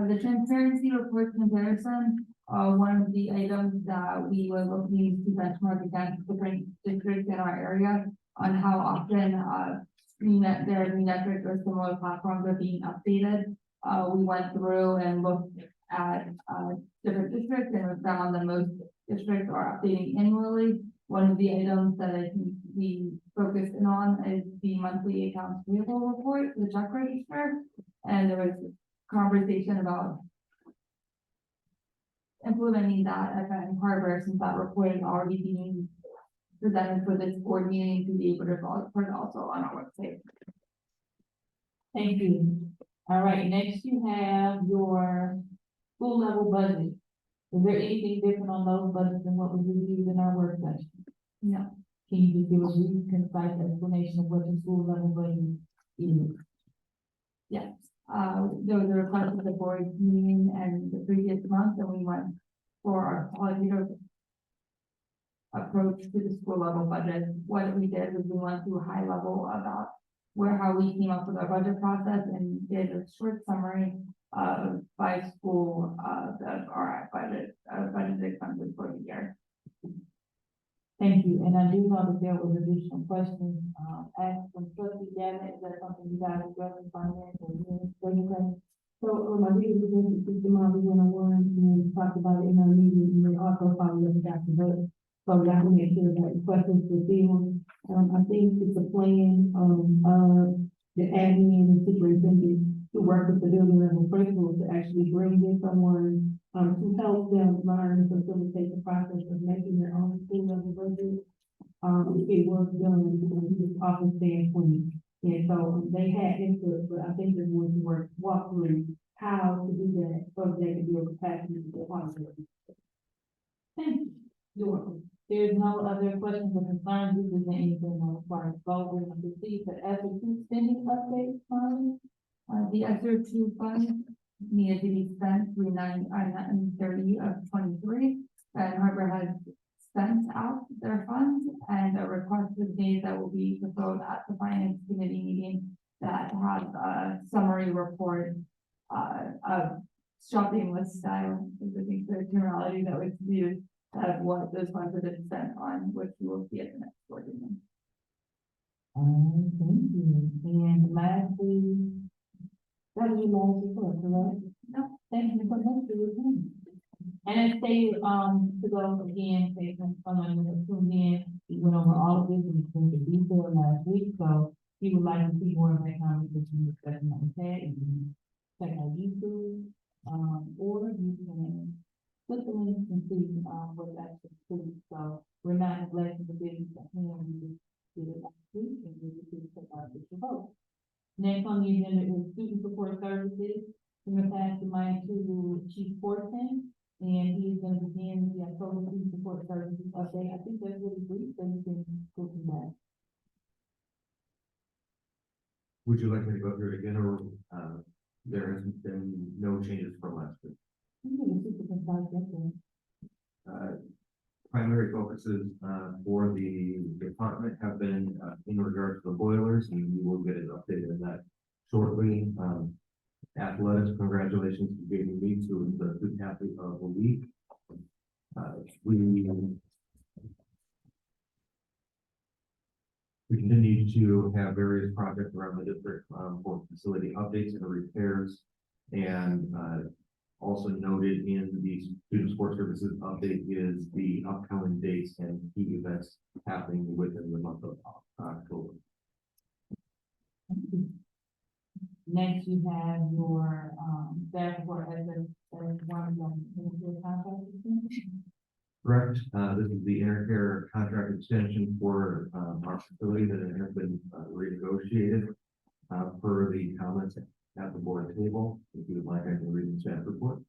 The transparency report comparison, one of the items that we were looking to benchmark against different districts in our area on how often, their metric or similar platforms are being updated. We went through and looked at, different districts and we found that most districts are updating annually. One of the items that I think we focused in on is the monthly accounts payable report, the check register. And there was conversation about implementing that at Benton Harbor, since that report is already being presented for this board meeting to be able to put also on our website. Thank you. All right, next you have your school level budget. Is there anything different on those budgets than what we reviewed in our work session? No. Can you just give a brief, concise explanation of what the school level budget is? Yes, there was a request of the board meeting and the previous month, and we went for our qualitative approach to the school level budget. What we did was we went through a high level about how we came up with our budget process and did a short summary by school of our budget expenses for the year. Thank you, and I do know that there was additional questions, asked from trustee Gavin, is that something you guys address in finance or anything? So, I think we went to Mr. Marley 101 and we talked about it in our meeting, and we also probably looked at the vote. So we have to make sure that the questions were filled. I think it's a plan, the admin and superintendent to work with the building level principals to actually bring in someone, to help them learn, facilitate the process of making their own school level budget. It was done from his office standpoint, and so they had input, but I think they're going to walk through how to do that so that they can be able to pass it to the hospital. Thank you. You're welcome. There's no other questions or concerns. This isn't anything on required vote. We're going to proceed to ESER 2 spending update fund. The ESER 2 fund needed to be spent through 9/30 of 23. Benton Harbor has spent out their funds, and a request was made that will be fulfilled at the finance committee meeting that has a summary report of shopping list style, is I think the terminology that was used, of what those funds have been spent on, which you will see at the next board meeting. Thank you. And lastly, that was your last report, correct? No. Thank you so much for your time. And as stated, to go again, say, someone who tuned in, we went over all of this in the detail last week, so if you would like to see more of that conversation discussion that we had, you can check out YouTube, or you can click the link and see, what that's actually. So we're not neglecting the business at hand, we just did it last week, and we just did check out the vote. Next on the agenda is student support services. I'm gonna pass the mic to Chief Fortson, and he's gonna begin the October student support services update. I think that's really brief, so you can go from that. Would you like me to go through it again, or, there has been no changes from last week? You can super concise, that's it. Primary focuses, for the department have been, in regards to the boilers, and we will get an update on that shortly. Athletics, congratulations to Jaden Weeks, who was the student athlete of the week. We continue to have various projects around the district, for facility updates and repairs. And, also noted in the student sports services update is the upcoming dates and key events happening within the month of October. Next, you have your, staff report as one of the contract extension. Correct. This is the intercare contract extension for, our facility that has been renegotiated, per the comments at the board table. If you would like, I can read the staff report.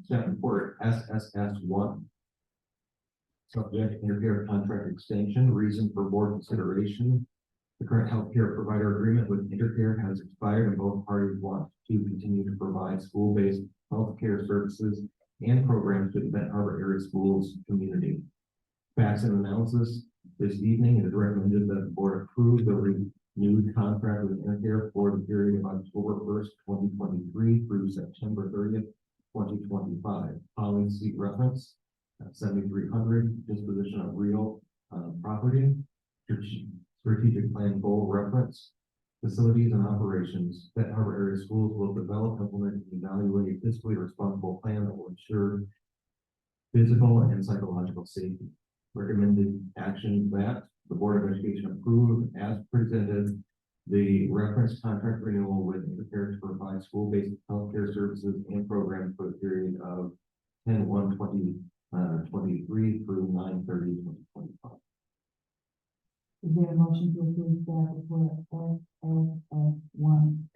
Staff report SSS1. Subject intercare contract extension, reason for board consideration. The current healthcare provider agreement with Intercare has expired and both parties want to continue to provide school-based healthcare services and programs to the Benton Harbor area schools community. Facts and analysis this evening, it is recommended that the board approve the renewed contract with Intercare for the period of October 1st, 2023 through September 30th, 2025. Following seat reference, 7300, disposition of real property, strategic plan goal reference, facilities and operations. Benton Harbor area schools will develop, implement, and evaluate a fiscally responsible plan that will ensure physical and psychological safety. Recommended action that the Board of Education approve as presented the reference contract renewal with Intercare to provide school-based healthcare services and programs for the period of 10/1/2023 through 9/30/2025. Is there a motion to approve staff report SSS1?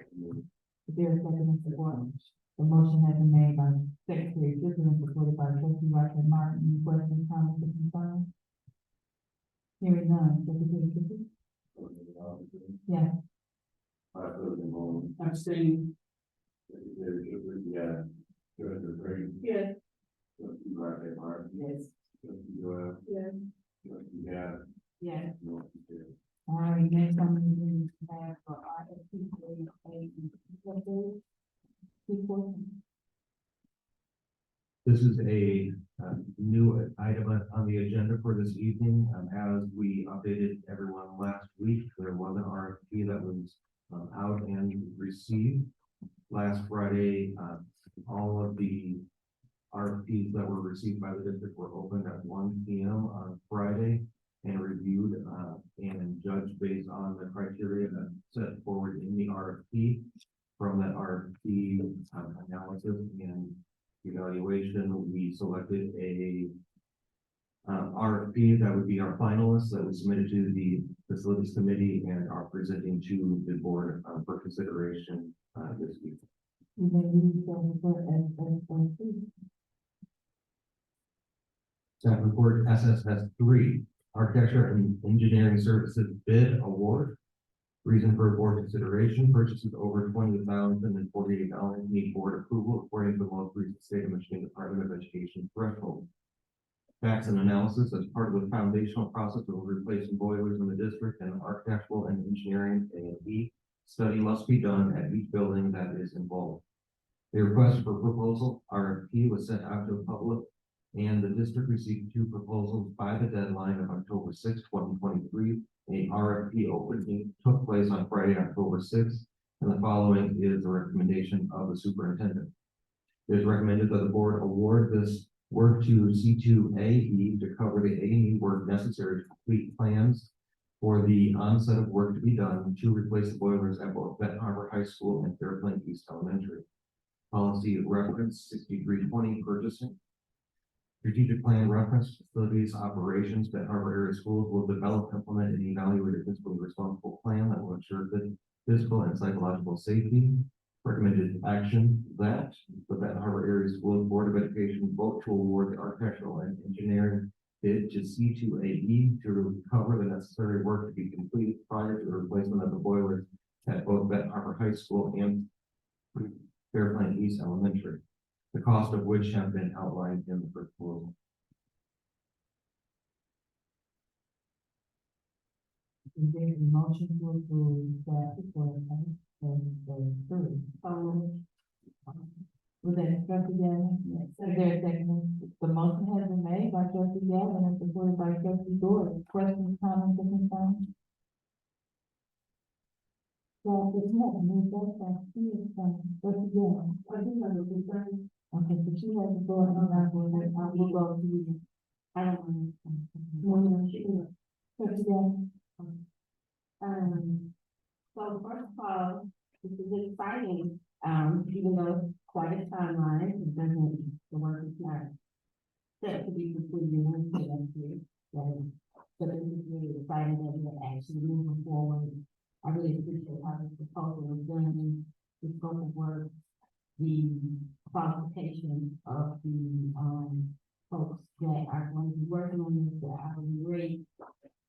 Is there a second and support? The motion has been made by Secretary Griffin and supported by Trustee Roger Martin. Any questions, comments, or concerns? Hearing none, Secretary Griffin? Yes. Vice President Bowman, Abstain. Secretary Griffin, yes. Director Green, Yes. Trustee Roger Martin, Yes. Trustee Doyle, Yes. Trustee Gaddis, Yes. motion carries. All right, next on the agenda is for RFP. This is a new item on the agenda for this evening. As we updated everyone last week, there was an RFP that was out and received. Last Friday, all of the RFPs that were received by the district were opened at 1 p.m. on Friday and reviewed and judged based on the criteria that set forward in the RFP. From that RFP analysis and evaluation, we selected a RFP that would be our finalists that was submitted to the facilities committee and are presenting to the board for consideration this week. Staff report SSS3, architecture and engineering services bid award. Reason for board consideration, purchases over $20,048 need board approval according to the most recent state of Michigan Department of Education threshold. Facts and analysis as part of the foundational process of replacing boilers in the district, and architectural and engineering A&E study must be done at each building that is involved. The request for proposal RFP was sent out to the public, and the district received 2 proposals by the deadline of October 6, 2023. A RFP opening took place on Friday, October 6th, and the following is the recommendation of the superintendent. It is recommended that the board award this work to C2AE to cover the A&E work necessary to complete plans for the onset of work to be done to replace the boilers at both Benton Harbor High School and Fairplain East Elementary. Policy reference 6320 purchasing. Strategic plan reference facilities operations. Benton Harbor area schools will develop, implement, and evaluate a fiscally responsible plan that will ensure good physical and psychological safety. Recommended action that the Benton Harbor area schools board of education vote to award the architectural and engineering bid to C2AE to cover the necessary work to be completed prior to the replacement of the boilers at both Benton Harbor High School and Fairplain East Elementary, the cost of which have been outlined in the proposal. Is there a motion to approve staff report Was that Trustee Gavin? Yes. Is there a second? The motion has been made by Trustee Gavin and supported by Trustee Doyle. Questions, comments, or concerns? Well, if not, move that back to you, Trustee Gavin. I do have a concern. Okay, so she has the floor, and I'm going to, we'll go to you. I don't want to. Trustee Gavin. So first of all, this is exciting, even though it's quite a timeline, it doesn't, the work is not set to be completed until next year. So, but this is really exciting that we're actually moving forward. I really appreciate how this proposal was done, the scope of work, the qualification of the, folks that are going to be working on this, the hourly rate,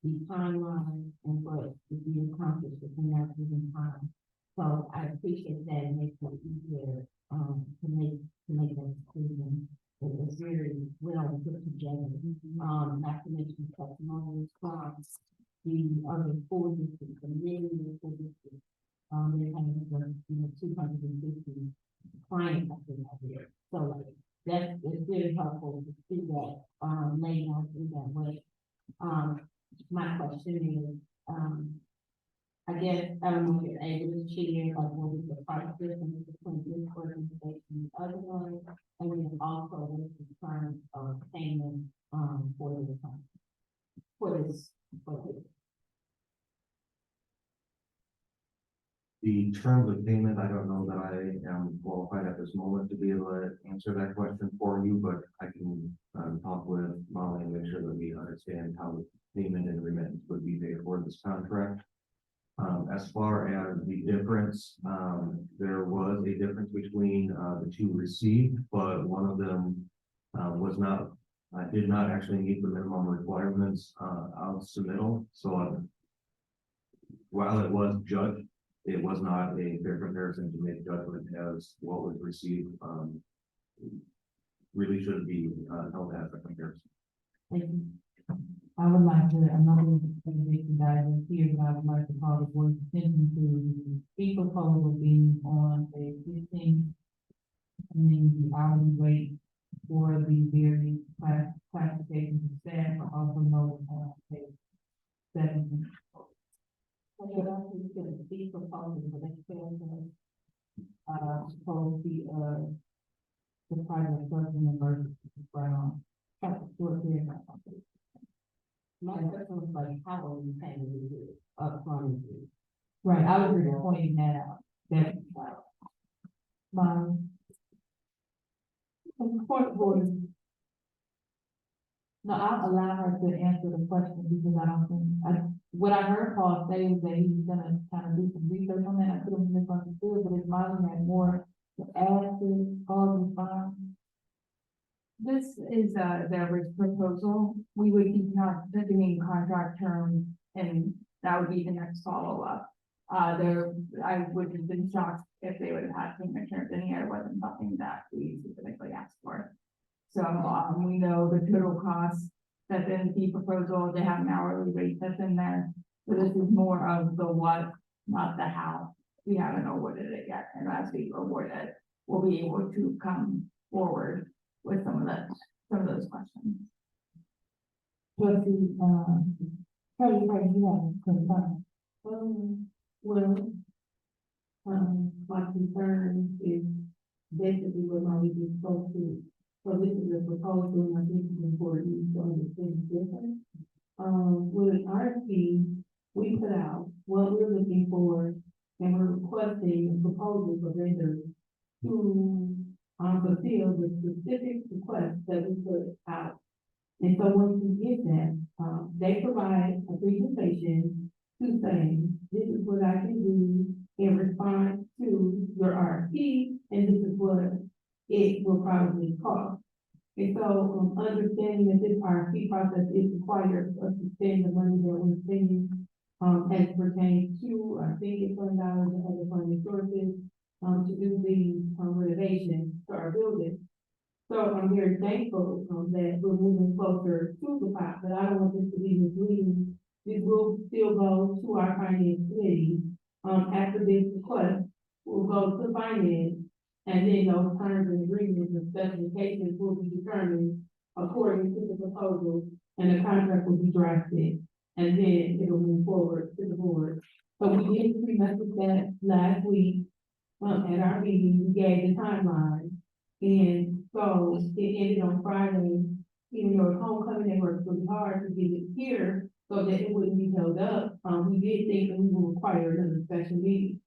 the timeline and for it to be accomplished within that given time. So I appreciate that, it makes it easier, to make that decision. It was very well put together, not to mention testimonials from the other school districts, and many of the school districts. They have, 250 clients up there. So like, it's very helpful to see that, laid out in that way. My question is, I guess, I don't know if you're able to share, like, what is the price difference between this organization and the other one? And then also, what is the terms of payment, for this, for this. The terms of payment, I don't know that I am qualified at this moment to be able to answer that question for you, but I can, talk with Molly and make sure that we understand how the payment and remittance would be paid for this contract. As far as the difference, there was a difference between, the two received, but one of them, did not actually meet the minimum requirements, of submittal. So, while it was judged, it was not a fair comparison to make judgment as what was received, really should be, held as a comparison. Thank you. I would like to, another information that is here, that I would like to call the board's attention to the proposal being on the existing, and then the hourly rate for the various classifications of staff, are also noted on page 7. So you're asking for the fee proposal for next year, Suppose the private person emergency from, short period of time. my question was like, how are we paying you upfront? Right, I was just pointing that out, that, point board. No, I'll allow her to answer the question, because I don't think, what I heard Paul say is that he was gonna kind of do some research on that. I could have misunderstood, but if Molly had more to add to Paul's response. This is the risk proposal. We would be not doing contract terms, and that would be the next follow-up. I would have been shocked if they would have had payment terms in here. It wasn't something that we specifically asked for. So, we know the total cost that's in the fee proposal, they have an hourly rate that's in there. So this is more of the what, not the how. We haven't awarded it yet, and as we award it, we'll be able to come forward with some of those questions. Trustee, Kelly, right, you have a concern. My concern is basically what Molly just spoke to. So this is a proposal, and I think it's important to understand the difference. With an RFP, we put out what we're looking for, and we're requesting a proposal for vendors to fulfill the specific requests that we put out. And so once we get that, they provide a presentation to say, this is what I can do in response to your RFP, and this is what it will probably cost. And so, understanding that this RFP process is required for us to spend the money that we're spending, as pertains to our single fund dollars and other funding sources, to do the renovation to our building. So I'm very thankful, that we're moving closer to the pot, but I don't want this to be misleading. This will still go to our finance committee. After this request, will go to finance, and then those terms and agreements and specifications will be determined according to the proposal, and the contract will be drafted, and then it'll move forward to the board. So we did pre-message that last week, at our meeting, we gave the timeline, and so it ended on Friday. Even though it's homecoming, they worked really hard to get it here so that it wouldn't be held up. We did think that we would require another special meeting.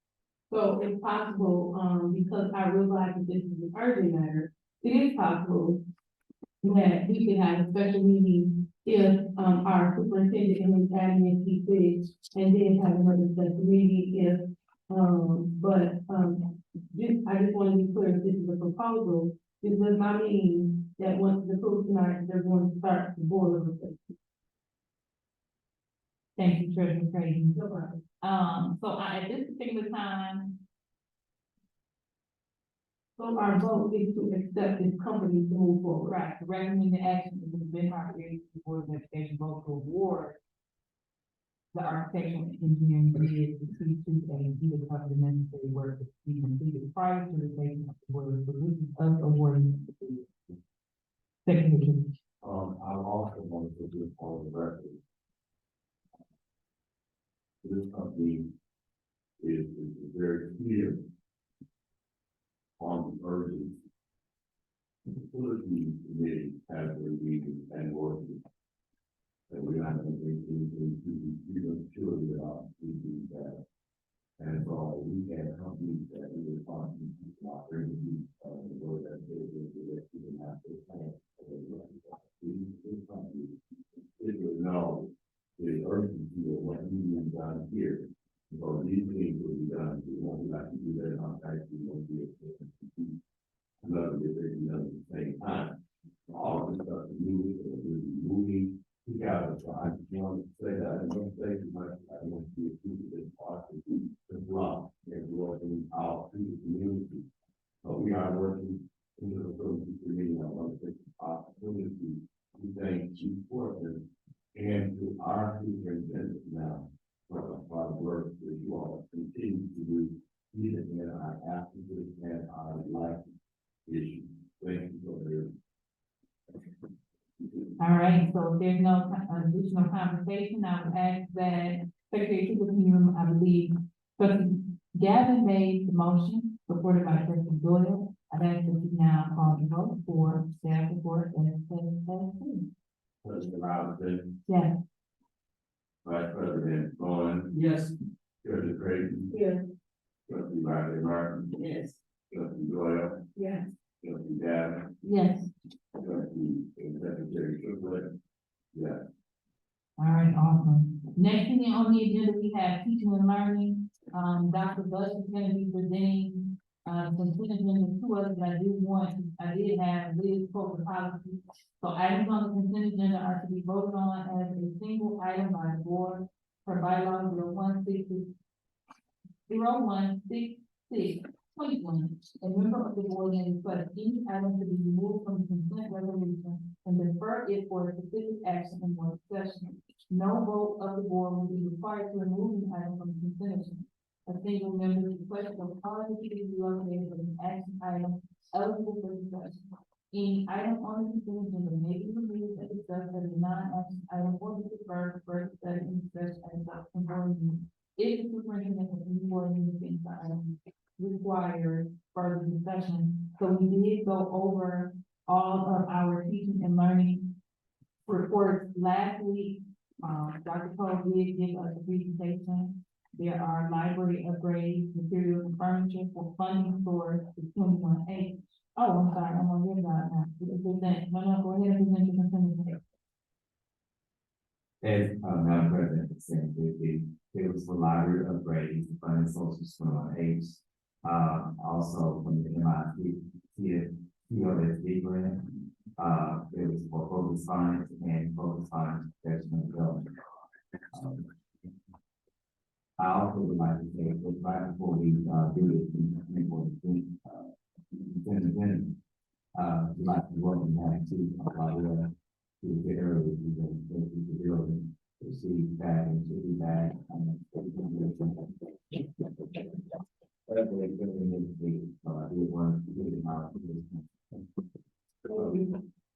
So it's possible, because I realize that this is an urgent matter, it is possible that we could have a special meeting if, our superintendent and the admin see fit, and then have another special meeting if, I just want to be clear, this is a proposal. This does not mean that once it's approved tonight, they're going to start the board of Thank you, Treasurer Creighton. So at this particular time, So our vote is to accept this company to move forward. right, the recommended action is the Benhart Area Board of Education vote to award the architectural and engineering bid to C2A due to cover the necessary work to be completed prior to the taking of the board of solutions of awarding the bid. Secretary. I also want to put this on the record. This company is very clear on the urgency. The facility committee has their meetings and working. And we have to surely we do that. And so we have companies that we respond to not bring the word that they didn't have to plan. This company, it will know the urgency of what needs to be done here. So these things will be done, we won't have to do that on site, we won't be able to another division at the same time. All of this stuff is moving together, so I just want to say that, I don't say too much, I want to be a piece of this process as well, and working out to the community. So we are working in the facility committee, I want to take the opportunity to thank Chief Portman and to our superintendent now for the work that you all continue to do, even in our absences and our life issues. Thank you for your. All right, so if there's no additional conversation, I would ask that Secretary Tucker, I believe, Trustee Gavin made the motion, supported by Trustee Doyle. I'd ask that you now call the vote for staff report as President Robinson, yes. Vice President Vaughn, Yes. Treasurer Creighton, Yes. Trustee Riley Martin, Yes. Trustee Doyle, Yes. Trustee Gavin, Yes. Trustee and Secretary Triplett. Yes. All right, awesome. Next thing on the agenda, we have teaching and learning. Dr. Bush is gonna be presenting, consent agenda to us, but I did have Liz quote the policy. So items on the consent agenda are to be voted on as a single item by the board per bylaw 016621. A member of the board may request any item to be removed from the consent resolution and defer it for a specific action in one session. No vote of the board will be required to remove an item from the consent agenda. A single member's request will already be relocated as an action item eligible for discussion. Any item on the consent agenda may be removed and discussed as a non-action item or be deferred for further study and discussion at a subsequent board meeting. If the superintendent of the board meeting thinks the item requires further discussion. So we did go over all of our teaching and learning reports last week. Dr. Cole did give us a presentation. There are library upgrades, materials and furniture for funding source to 21A. Oh, I'm sorry, I'm on your side now. No, go ahead and present your consent. As, Madam President, said, it was for library upgrades, the funding sources for H. Also from the TLSD grant, it was for focus science and focus science professional development. I also would like to say, right before we do this, we'd like to welcome back to the early the building to see back and to be back.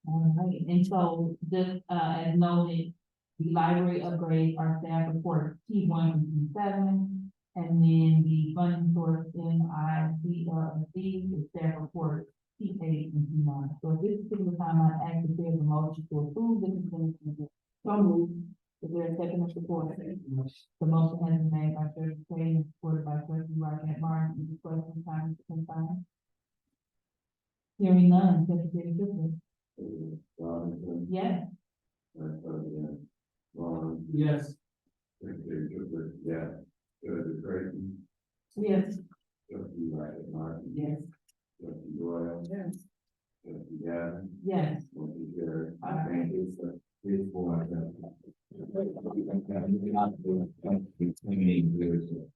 All right, and so just, as noted, the library upgrade our staff report T1 and T7, and then the funding source MICLC is staff report T8 and T9. So at this particular time, I ask if there's a motion to approve the consent agenda. So moved. Is there a second of support? The motion has been made by Trustee Creighton, supported by Trustee Rocket Martin. Any questions, comments, concerns? Hearing none, Secretary Triplett. Robinson, Yes. Vice President Vaughn, Yes. Secretary Triplett, yes. Treasurer Creighton, Yes. Trustee Riley Martin, Yes. Trustee Doyle, Yes. Trustee Gavin, Yes. motion carried. I thank you, sir. This board, leadership.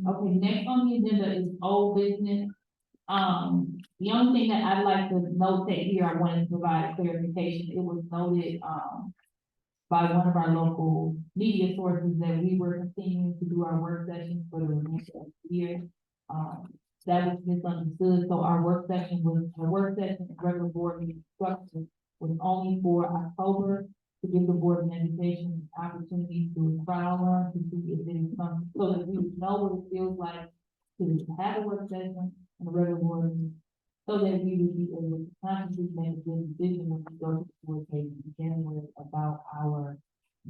Okay, next on the agenda is old business. The only thing that I'd like to notate here, I wanted to provide clarification, it was noted, by one of our local media sources that we were continuing to do our work sessions for the remainder of the year. That was misunderstood, so our work session and regular board meeting structure was only for October, to give the board an education, an opportunity to trial run, to see if it is something, so that we would know what it feels like to have a work session and a regular board meeting, so that we would be able to consciously make a good decision when we go to the board meeting in January about our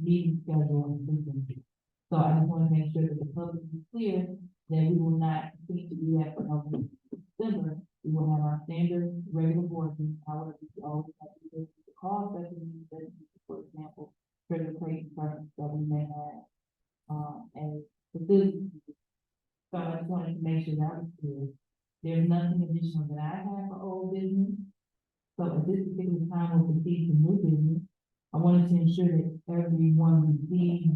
meeting schedule and frequency. So I just want to make sure that the public is clear that we will not continue to do that for November, December. We will have our standard regular board meeting, however, we always have to do the call sessions, for example, trigger training sessions that we may have, and facilities. So I just wanted to make sure that was clear. There's nothing additional that I have for old business. So at this particular time, we'll proceed to new business. I wanted to ensure that everyone received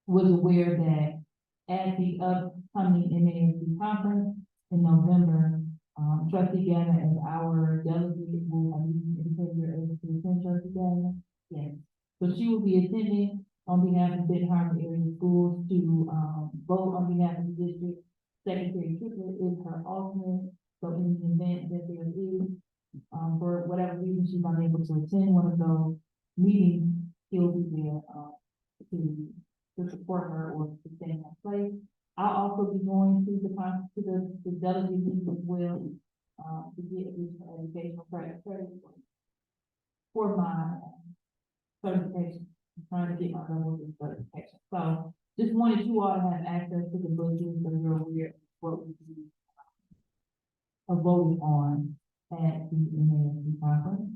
was aware that at the upcoming MASC conference in November, trustee Gavin as our delegate will, indicate you're able to attend, trustee Gavin? Yes. So she will be attending on behalf of Benton Harbor area schools to, vote on behalf of the district. Secretary Triplett is her alternate, so in the event that there is, for whatever reason she's unable to attend one of those meetings, he'll be there, to support her or to stay in that place. I'll also be going to the delegate meeting as well, to get additional educational credit for my certification. I'm trying to get my level of certification. So just wanted you all to have access to the budget so you're aware of what we do voting on at the MASC conference.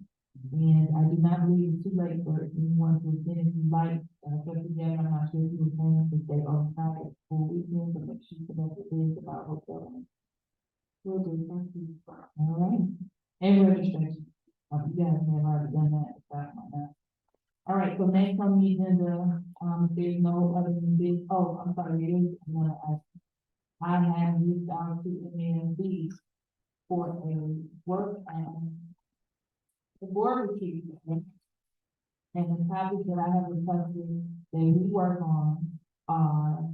And I do not believe it's too late for anyone to attend if you like. Trustee Gavin, I'm not sure if you were planning to stay overnight for weekend, but make sure you connect with us about hotel. Will do, thank you. All right, and registration. You guys may have already done that, if I might not. All right, so next on the agenda, if there's no other than this, oh, I'm sorry, it is another item. I have reached out to MASC for a work, the board retreat. And the topics that I have requested that we work on are,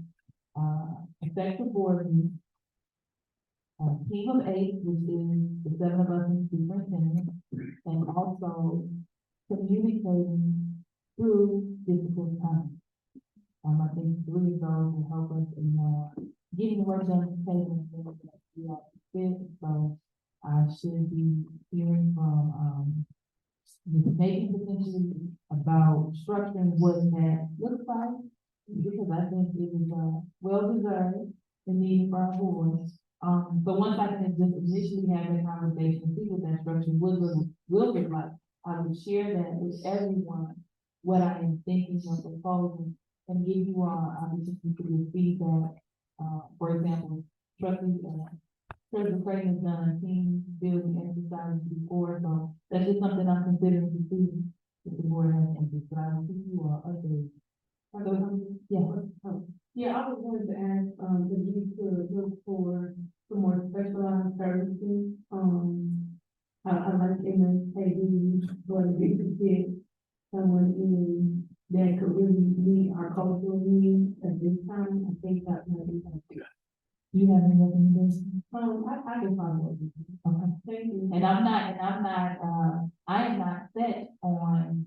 effective board meetings, team of 8, which is the 7 of us in superintendent, and also communicating through difficult times. I think 3 of those will help us in, getting the work done to table and we are fit. So I should be hearing from, maybe potentially about structuring what that looks like, because I think it is, well deserved, the need for our boards. But once I can just initially have that conversation, see what that structure will look like, I would share that with everyone, what I am thinking of proposing, and give you all opportunity to give feedback. For example, President Creighton has done a team building exercise before, so that's just something I'm considering to see if the board has interest, but I will keep you all updated. Yeah, I was going to ask, the need to look for some more specialized services. I like MSAD, but if we could get someone in that could really meet our cultural needs at this time, I think that might be helpful. Do you have any recommendations? I can find one. Okay. Thank you. And I am not set on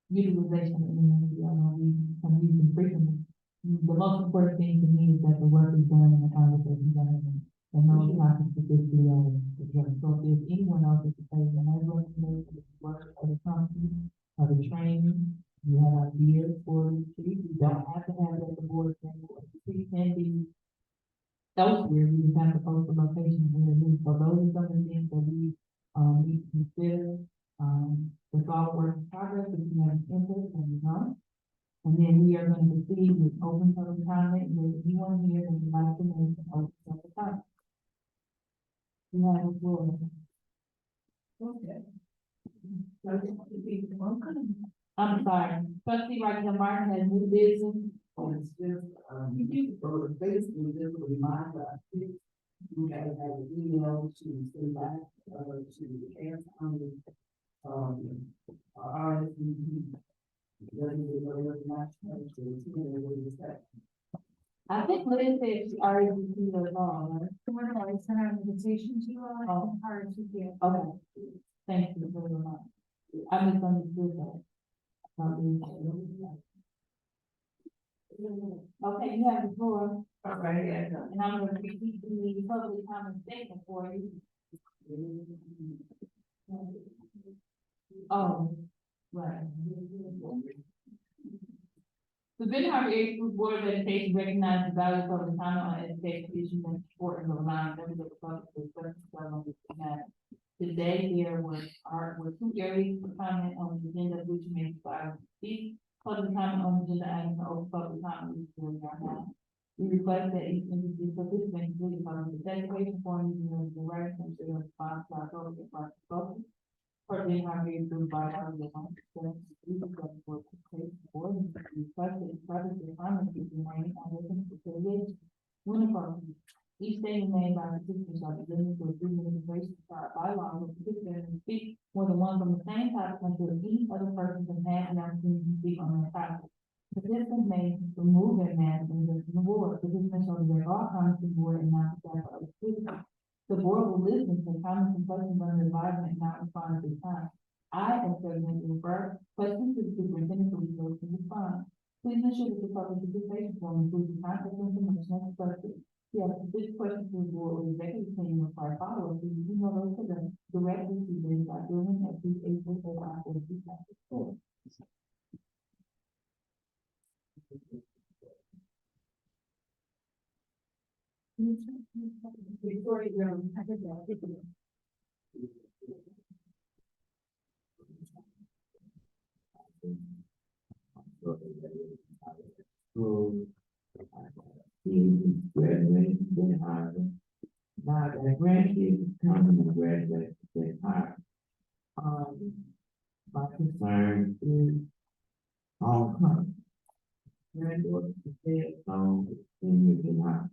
utilization of energy. We can use them frequently. The most important thing to me is that the work is done and the conversation is done, and those topics are just below. So if there's anyone else that can say, and I recommend the work of the company, or the training, you have ideas for the retreat, you don't have to have it at the board, the retreat can be elsewhere, we just have to post the location where it is. So those are some of the things that we, need to consider. It's all work in progress, if you have input, and you know. And then we are going to proceed with open public comment, with anyone here that would like to make an open public comment. You have the floor. Okay. Okay. I'm sorry, trustee Raquel Martin has new business. Oh, it's just, so basically just a reminder, I think you guys have an email to send back, to the Cass County, RSVP. I think Liz said she already received it all, right? Tomorrow, I sent out an invitation to you all, Oh. hard to get. Okay, thank you very much. I misunderstood that. Okay, you have the floor, All right, yeah. and I'm gonna repeat the public comment statement for you. Oh, right. The Benton Harbor Area School Board of Education recognizes the value of public comment on education issues and support and allowing members of the public to express themselves on this matter. Today, there were two areas for comment on the agenda, which may provide speak. Public comment on the agenda items and open public comment, which is now. We request that each individual participant including the dedication form using the right and to respond to our public focus. For being our very good by our request for board, request that express the comments be made on the reconciliation. When appropriate, each statement made by participants shall be limited to a 3-minute duration by law, with participants who speak more than one from the same topic until any other person can have an opportunity to speak on that topic. Participants may remove their mask from the board. Participants shall direct all comments to the board and not to staff or other speakers. The board will listen to comments and questions under advisement and not respond at this time. I, as president, will refer questions to the superintendent for resource to respond. Please ensure that the public participation form includes the contact information of the person. If you have specific questions to the board or executive team require follow-up, please email those to them directly to them by doing at 38445 Before you go, I think I'll take you. School. Graduated from Harvard. Now that grandkids coming to graduate from Harvard. My concern is homecoming. Granddaughter to stay at home, seniors in high.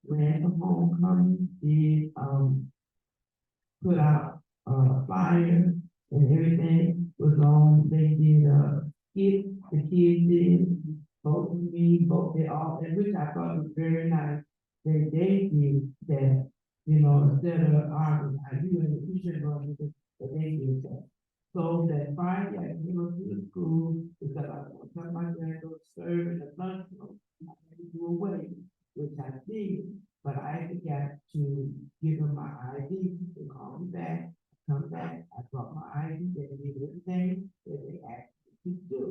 When the homecoming did, put out a flyer and everything was on, they did, the kids did, both of me, both they all, and which I thought was very nice. They did that, you know, instead of, you and the teacher going to, but they did that. So that Friday, I came up to the school, because I was telling my granddaughter serving the lunchroom, I had to do away, which I did, but I forgot to give them my ID, they called me back, come back, I brought my ID, they did everything that they asked me to do.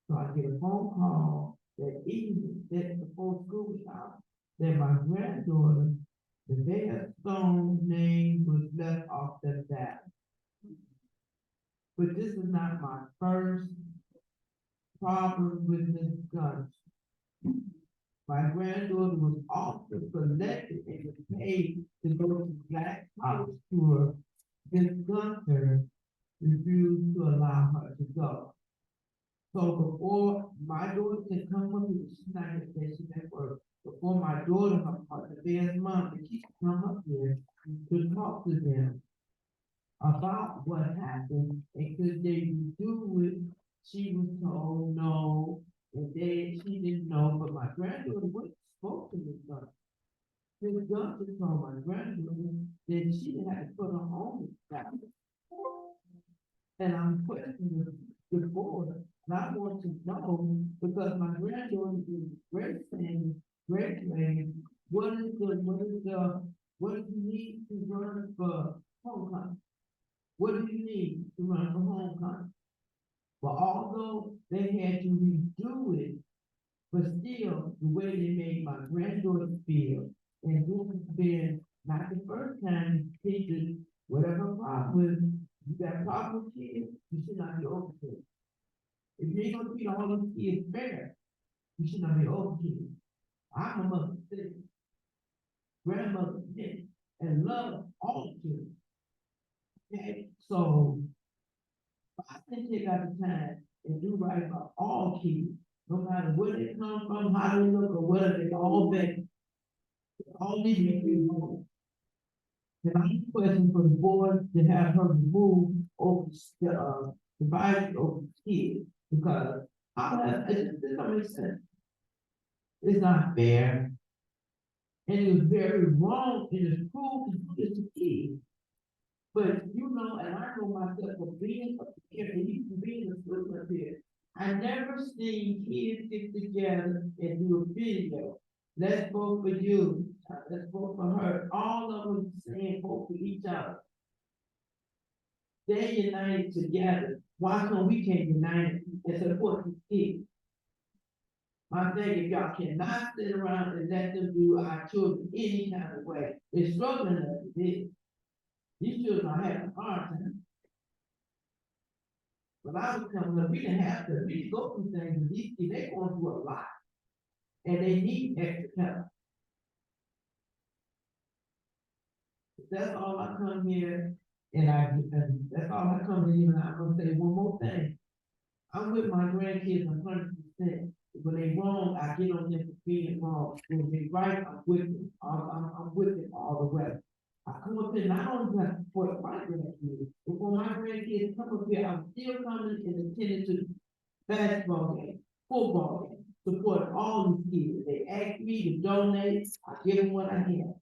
So I get a phone call that evening, that before school was out, that my granddaughter, the Bear Stone name was left off the ballot. But this is not my first problem with this gun. My granddaughter was also selected and was paid to go to Black College tour. This Gunther refused to allow her to go. So before my daughter can come up here, she's not gonna say she's at work. Before my daughter, her partner, there's mom, she can come up here to talk to them about what happened, and could they do it? She was told no, and she didn't know, but my granddaughter went and spoke to Miss Gunn. Miss Gunn just told my granddaughter that she didn't have to put her home back. And I'm questioning the board, and I want to know, because my granddaughter is graduating, what do you need to run for homecoming? What do you need to run for homecoming? Well, although they had to redo it, but still, the way they made my granddaughter feel, and this has been not the first time teachers, whatever problem is, you got a problem with kids, you should not be over kids. If you ain't gonna treat all those kids fair, you should not be over kids. I'm a mother, grandmother, and love all kids. Okay, so I think they got the time and do right by all kids, no matter where they come from, how they look, or whether they all been. All these people home. And I'm questioning for the board to have her remove over the violence over kids, because it don't make sense. It's not fair. And it was very wrong, and it's cruel to do this to kids. But you know, and I know myself for being up here, and you can be in the school up here. I never seen kids get together and do a video. Let's vote for you, let's vote for her, all of them saying vote for each other. They united together, why can't we unite and support these kids? My thing, if y'all cannot sit around and let them do our children any kind of way, they're struggling as it is. These children are having a hard time. But I was coming up, we didn't have to, we go through things, and these kids, they going through a lot. And they need extra help. That's all I come here, and that's all I come here, and I'm gonna say one more thing. I'm with my grandkids 100%. When they wrong, I get on them for being wrong. When they right, I'm with them. I'm with them all the way. I come up here, not only to support my grandkids, but when my grandkids come up here, I'm still coming and attending to basketball game, football game, support all these kids. They ask me to donate, I give them what I have.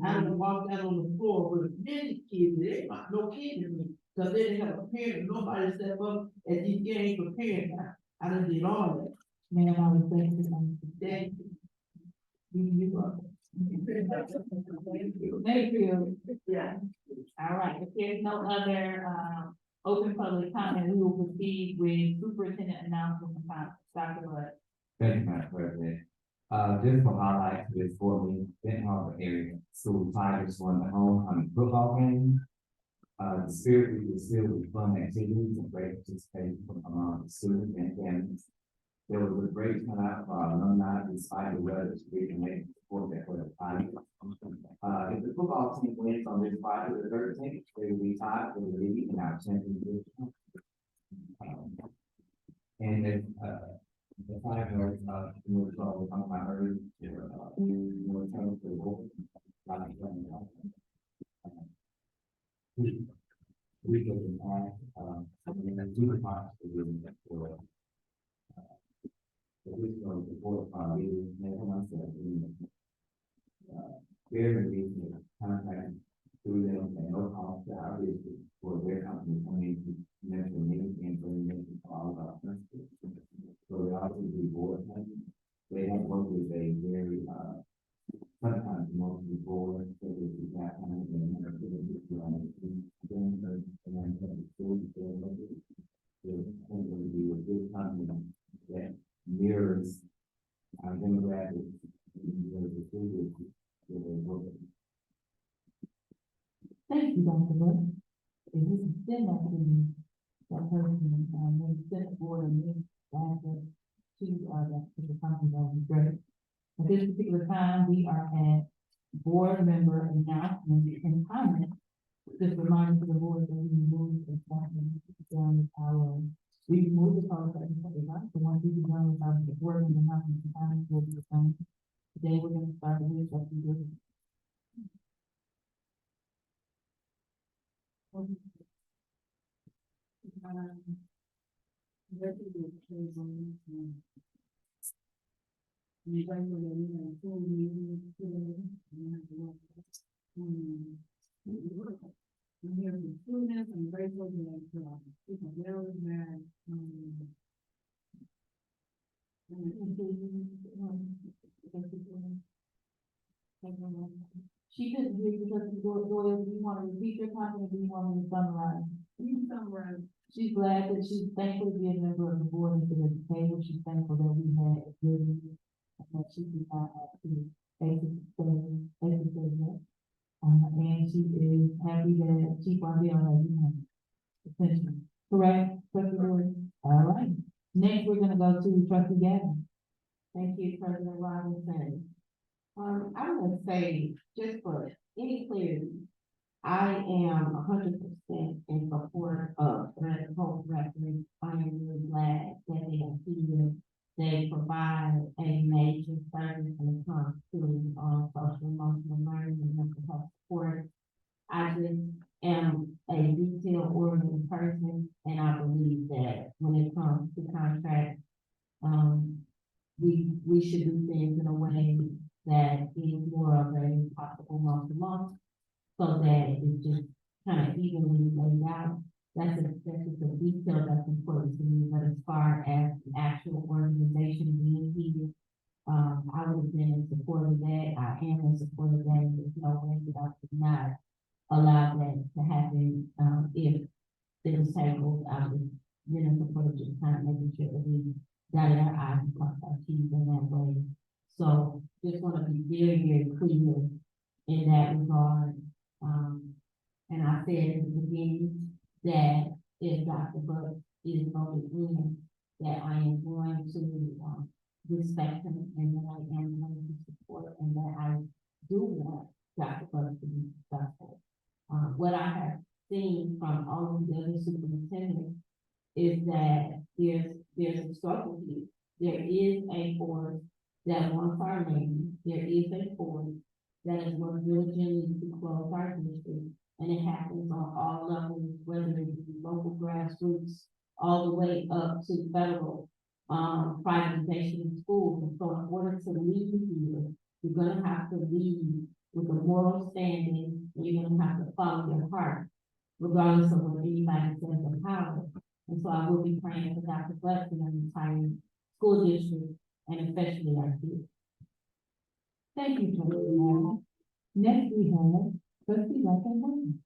I done walked out on the floor with many kids, they ain't got no kids in me, cause they didn't have a parent, nobody step up at these games for parents. I done did all that. Ma'am, I was thinking, Thank you are. Thank you. Yeah. All right, if there's no other, open public comment, we will proceed with superintendent announcement and comments. Dr. Wood. Thank you, Madam President. Just for highlights this for me, Benton Harbor area school Tigers won the homecoming football game. The spirit was filled with fun activities and great participation from among the students and families. There was a great turnout for our alumni despite the weather's freezing late support that for the Tigers. If the football team wins on this Friday the 13th, they will be tied for the lead in our championship. And then, the Tigers, we're talking about early, more time for the goal. We can add, I mean, that's super hard to do that for. The wisdom support from leaders, and myself, very reasonable contact through them and no cost to our district for their company coming to mentor me and bring them to all of our principals. So they also do board members. They have worked with a very, sometimes mostly board, so this is that kind of thing. That mirrors our demographics. Thank you, Dr. Wood. If you can send that to me, that person, when you send the board and me, answer to, the company, that would be great. At this particular time, we are at board member announcements and comments. Just remind the board that we moved the down our, we moved the policy, the one we done with our board member announcements and comments will be the same. Today, we're gonna start with what we did. I'm here with students, I'm grateful that, people really mad, she couldn't hear you because do you want to repeat your comment or do you want me to summarize? You can summarize. She's glad that she's thankful to be a member of the board and to the table. She's thankful that we had a good meeting and that she did not have to exit that. And she is happy that Chief Wandale has attention. Correct, Trustee Lewis? All right. Next, we're gonna go to Trustee Gavin. Thank you, President Robinson. I would say, just for any clarity, I am 100% in support of the whole record. I am really glad that they are here. They provide a major service when it comes to, social emotional learning and mental health support. I just am a detail-oriented person, and I believe that when it comes to contracts, we should do things in a way that is more of a possible month-to-month, so that it just kind of evenly laid out. That's just a detail that's important to me, but as far as the actual organization being here, I would have been in support of that. I am in support of that. There's no way that I could not allow that to happen, if it was tabled. I was, support of just kind of making sure that we dotted our i's and crossed our t's in that way. So just want to be very, very clear in that regard. And I said at the beginning that if Dr. Buck is voted in, that I am going to, respect him, and that I am going to support, and that I do want Dr. Buck to be successful. What I have seen from all of the other superintendents is that there's a struggle here. There is a force that wants our name. There is a force that is working diligently to close our district, and it happens on all levels, whether it be local grassroots, all the way up to federal, privatization of schools. And so in order to lead here, you're gonna have to lead with a moral standing, and you're gonna have to follow your heart, regardless of what anybody says in power. And so I will be praying for Dr. Buck and the entire school district, and especially our kids. Thank you, Trustee Allen. Next we have Trustee Rockland.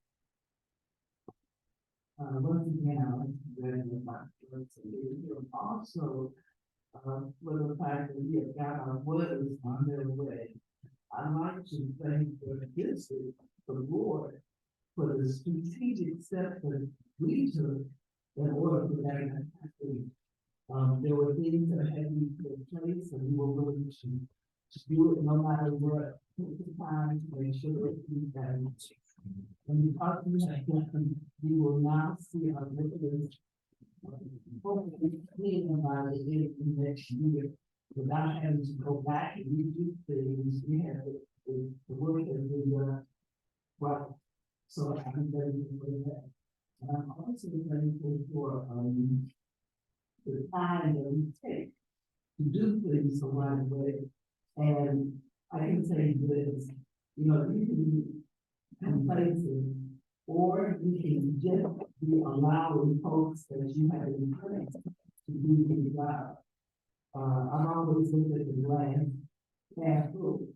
Once again, I want to congratulate my parents and they also, for the fact that we have got our words on their way. I'd like to thank the district, the board, for the strategic steps that we took in order for that to happen. There were things that had to be put in place, and we were willing to do it no matter what, take the time to make sure that we can. When you talk to that, you will now see our visitors. Hopefully, clean by the end of the next year, without having to go back and redo things. We have the work that we right. So I'm very grateful for that. And I'm also grateful for the time that we take to do things the right way. And I can say this, you can be complacent, or you can just be allowing folks that you have in place to do the job. I've always looked at the glass half full.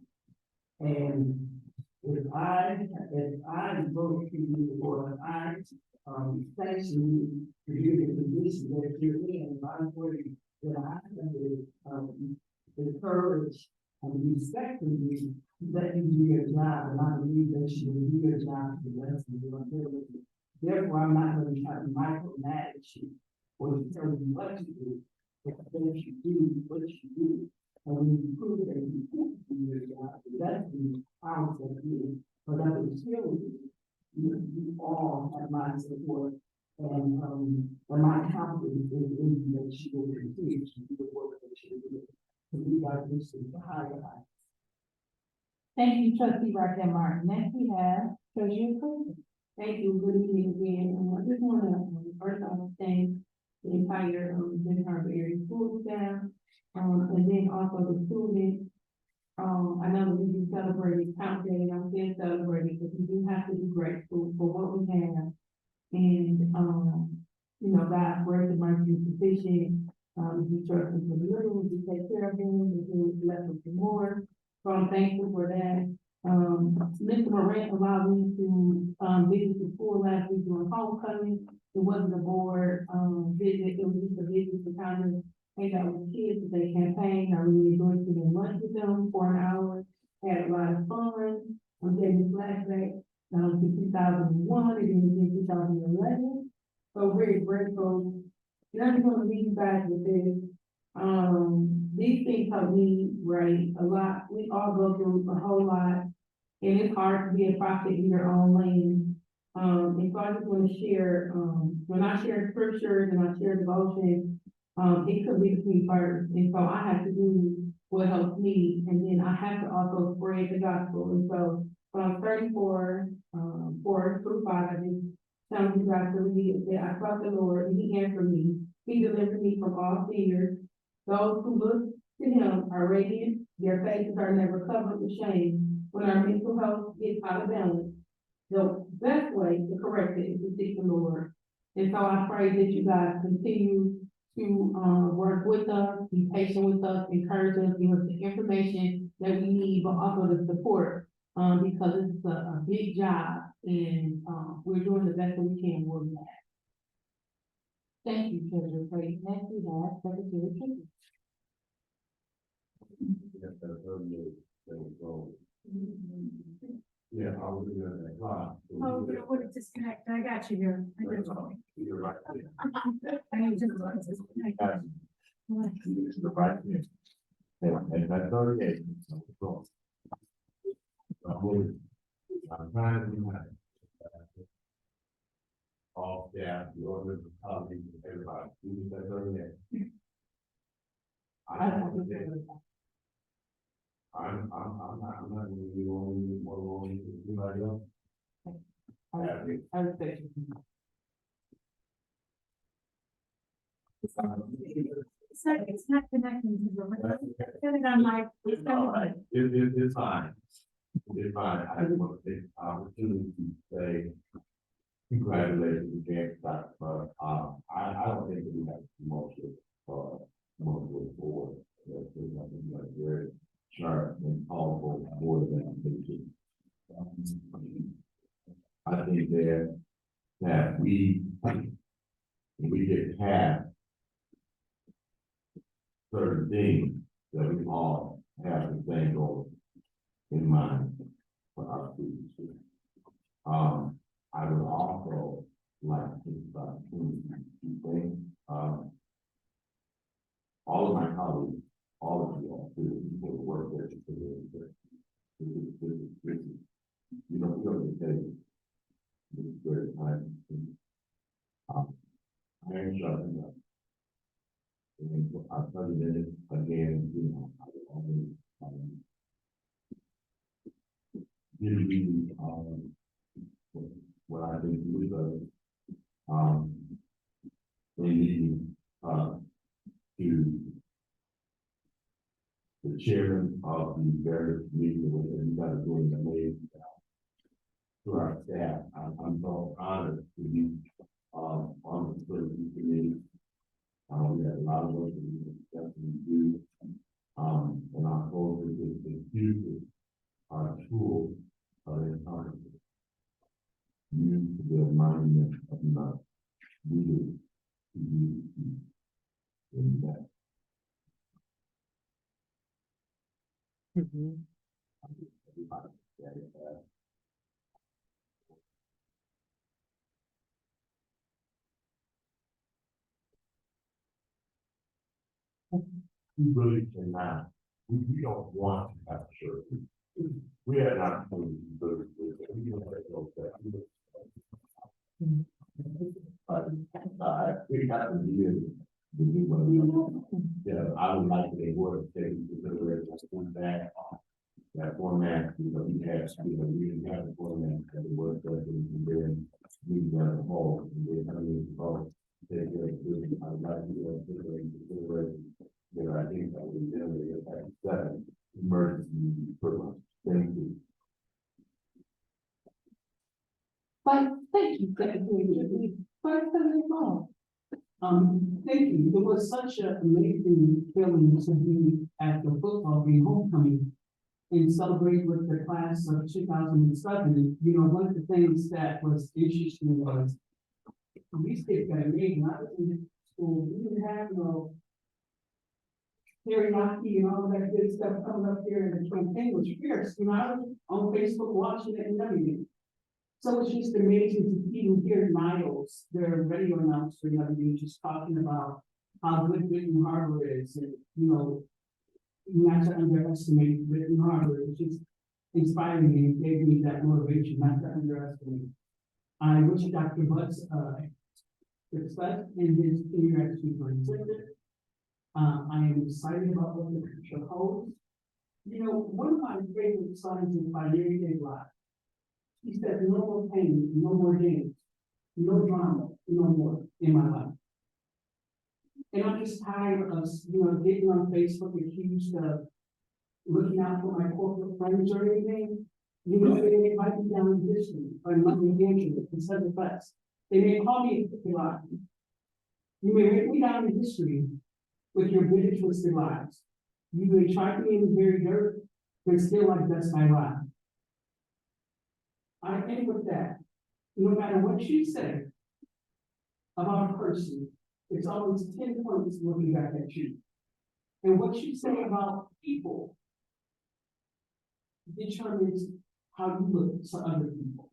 And if I vote for you, or if I sanction you to do the position that you're in, I'm worried that I have the courage and respect for you that you do your job, and I believe that you will do your job to the best of your ability. Therefore, I'm not going to try to micromanage you or to tell you what to do, but if you do what you do, and when you prove that you can do your job, that's the power of you. But I will tell you all have my support, and my confidence in you that you will continue to do the work that you do. To be our district to higher heights. Thank you, Trustee Rockland Martin. Next we have Treasurer Cruiser. Thank you, good evening again. I just want to first off thank the entire Benton Harbor area school staff, and then also the students. I know that we do celebrate Count Day, I'm still celebrating, but we do have to be grateful for what we have. And God's grace and mercy is sufficient. We trust him for the little, we take care of him, we do less of the more. So I'm thankful for that. Mr. Morant allowed me to visit the school last week during homecoming. It wasn't a board visit, it was just a visit to kind of hang out with kids as they campaign. I really enjoyed sitting lunch with them for an hour, had a lot of fun. I'm getting flashback to 2001 and then 2011. So very grateful. And I'm gonna leave you guys with this. These things help me, right, a lot. We all go through a whole lot. And it's hard to be a prophet in your own lane. and so I just want to share, when I share scriptures and I share devotion, it convicts me first, and so I have to do what helps me, and then I have to also spread the gospel, and so when I'm 34, 4 through 5, I just challenge you guys to read it, that I sought the Lord, and he answered me, he delivered me from all fears. Those who look to him are radiant, their faces are never covered with shame. When our mental health gets out of balance, the best way to correct it is to seek the Lord. And so I pray that you guys continue to, work with us, be patient with us, encourage us, give us the information that we need, but also the support, because it's a big job, and, we're doing the best that we can with that. Thank you, Treasurer Pray. Next we have Secretary Trickett. Yes, that's earlier, that was wrong. Yeah, I was in that class. Oh, you don't want to disconnect, I got you here. I got you. You're right. I need to disconnect. It's the right thing. And that's 38. So it's wrong. I'm trying to do that. All staff, the orders, the colleagues, everybody, do that 38. I'm not gonna be only more than anybody else. I respect you. It's not connecting to the. Turn it on my. It's all right. It's fine. It's fine. I just want to take the opportunity to say congratulations again, Dr. I don't think that we have promotion forward. There's nothing like very sharp and powerful board of education. I think that we get past certain things that we all have the same goal in mind for our students. I would also like to think about two things. All of my colleagues, all of you all, for the work that you put in. This is, you know, we don't say this is very time. I am shutting up. And I'll tell you that again, you know, I will always, what I think was, they need, to the chairman of the various meetings, and you guys are doing an amazing job. To our staff, I'm so honored to be, on the facility committee. We have a lot of work that we definitely do. And our goal is to use our tools of empowerment. Use to build monument of not leaders to use in that. Everybody, we really cannot, we don't want to have a shirt. We had an opportunity to do this, we don't have that. We have to do the new one. Yeah, I would like to work, take consideration, that format, you know, we have, you know, we didn't have a format that works, and then we got a whole, and then I mean, oh, I would like to consideration. You know, I think that we generally have that emergency purpose. Thank you. Thank you, Secretary. Vice President Paul. Thank you. It was such an amazing feeling to be at the football game homecoming and celebrate with the class of 2007. You know, one of the things that was interesting was these kids got amazing. I was in school, we didn't have no teriyaki and all that good stuff coming up here, and the campaign was fierce. You know, I was on Facebook watching it and everything. So it's just amazing to even hear Niles, their radio announcer, and everything, just talking about how good Britain Harbor is, and, you know, not to underestimate Britain Harbor. It's just inspiring me and gave me that motivation not to underestimate. I wish Dr. Butts, success in his career as superintendent. I am excited about what the future holds. You know, one of my favorite songs is by Mary J. Blige. He said, no more pain, no more games, no drama, no more in my life. And I'm just tired of, getting on Facebook accused of looking out for my corporate friends or anything. They might be down in history or in London Gantry instead of us. They may call me a lie. You may write me down in history with your bitter twisted lies. You may try to make me very dirt, but still like that's my lie. I end with that. No matter what you say about a person, it's always 10 points looking back at you. And what you say about people determines how you look to other people.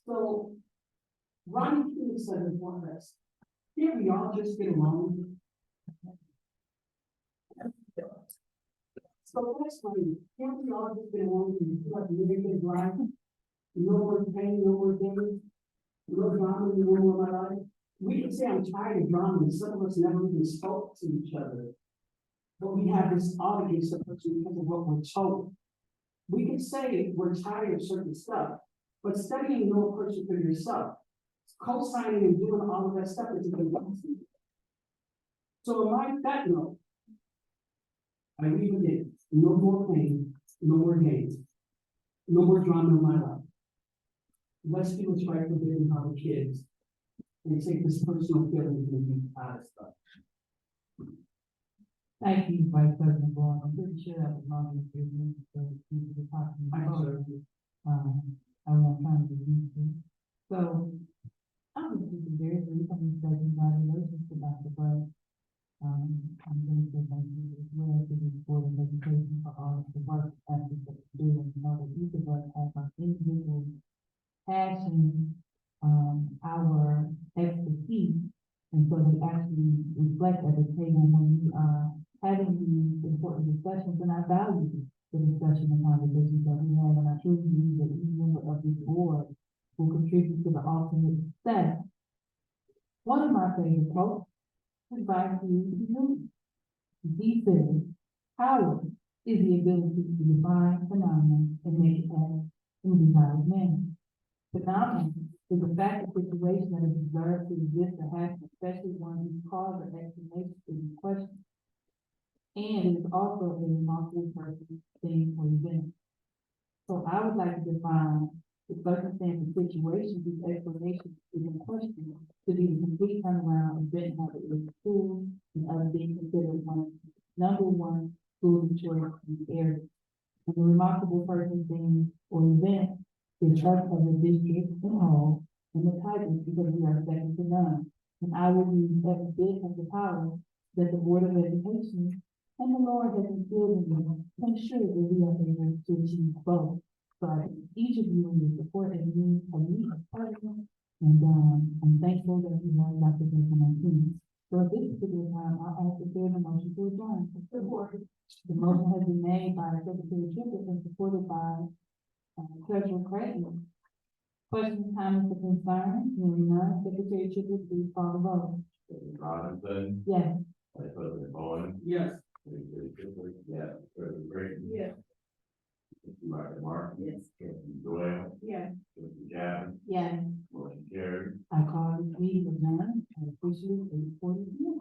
So, Ronnie King said it for us. Can't we all just get along? So that's funny. Can't we all just get along and feel like living in life? No more pain, no more gain, no drama, no more my life. We can say I'm tired of drama, and some of us never even spoke to each other. But we have this ought against the person because of what we're told. We can say we're tired of certain stuff, but studying no person for yourself, co-signing and doing all of that stuff is even worse. So on that note, I leave again, no more pain, no more gain, no more drama in my life. Let's do what's right for Big Harbor kids and take this personal feeling and be out of stuff. Thank you, Vice President Vaughn. I'm pretty sure that was not in your name, so people were talking about it. I won't try to be used to. So, I was just very brief. I'm going to say congratulations to Dr. Bud. I'm going to say thank you as well to the Board of Education for all of the work that we do, and know that each of us has our individual passion, our expertise, and so they actually reflect at the table when we are having these important discussions, and I value the discussion and conversations that we have, and I truly believe that each member of this board will contribute to the ultimate success. One of my favorite quotes is by humility. He says, power is the ability to define phenomena and make it act in a desired manner. Phenomenon is a fact or situation that is observed to exist or happen, especially one whose cause or explanation is in question. And it is also a remarkable person, thing, or event. So I would like to define the circumstance and situation whose explanation is in question to be the complete turnaround event of the school and other being considered number one school of choice in the area. And the remarkable person, thing, or event is us as a district and whole, and the title because we are second to none. And I will use every bit of the power that the Board of Education and the Lord has instilled in me to ensure that we are able to achieve both. So I thank each of you in your support and me as partner, and I'm thankful that you have Dr. Baker on my team. So at this particular time, I'll ask if there's a motion to adjourn. The motion has been made by Secretary Trippett and supported by Treasurer Creighton. Questions, comments, or concerns? Hearing none, Secretary Trippett, please call the vote. Robinson, Yes. Vice President Vaughn, Yes. Secretary Triplett, yes, President Creighton. Yes. Trustee Martin. Yes. Trustee Doyle, Yes. Trustee Gavin, Yes. motion carried. I call this meeting adjourned, and officially 8:40 p.m.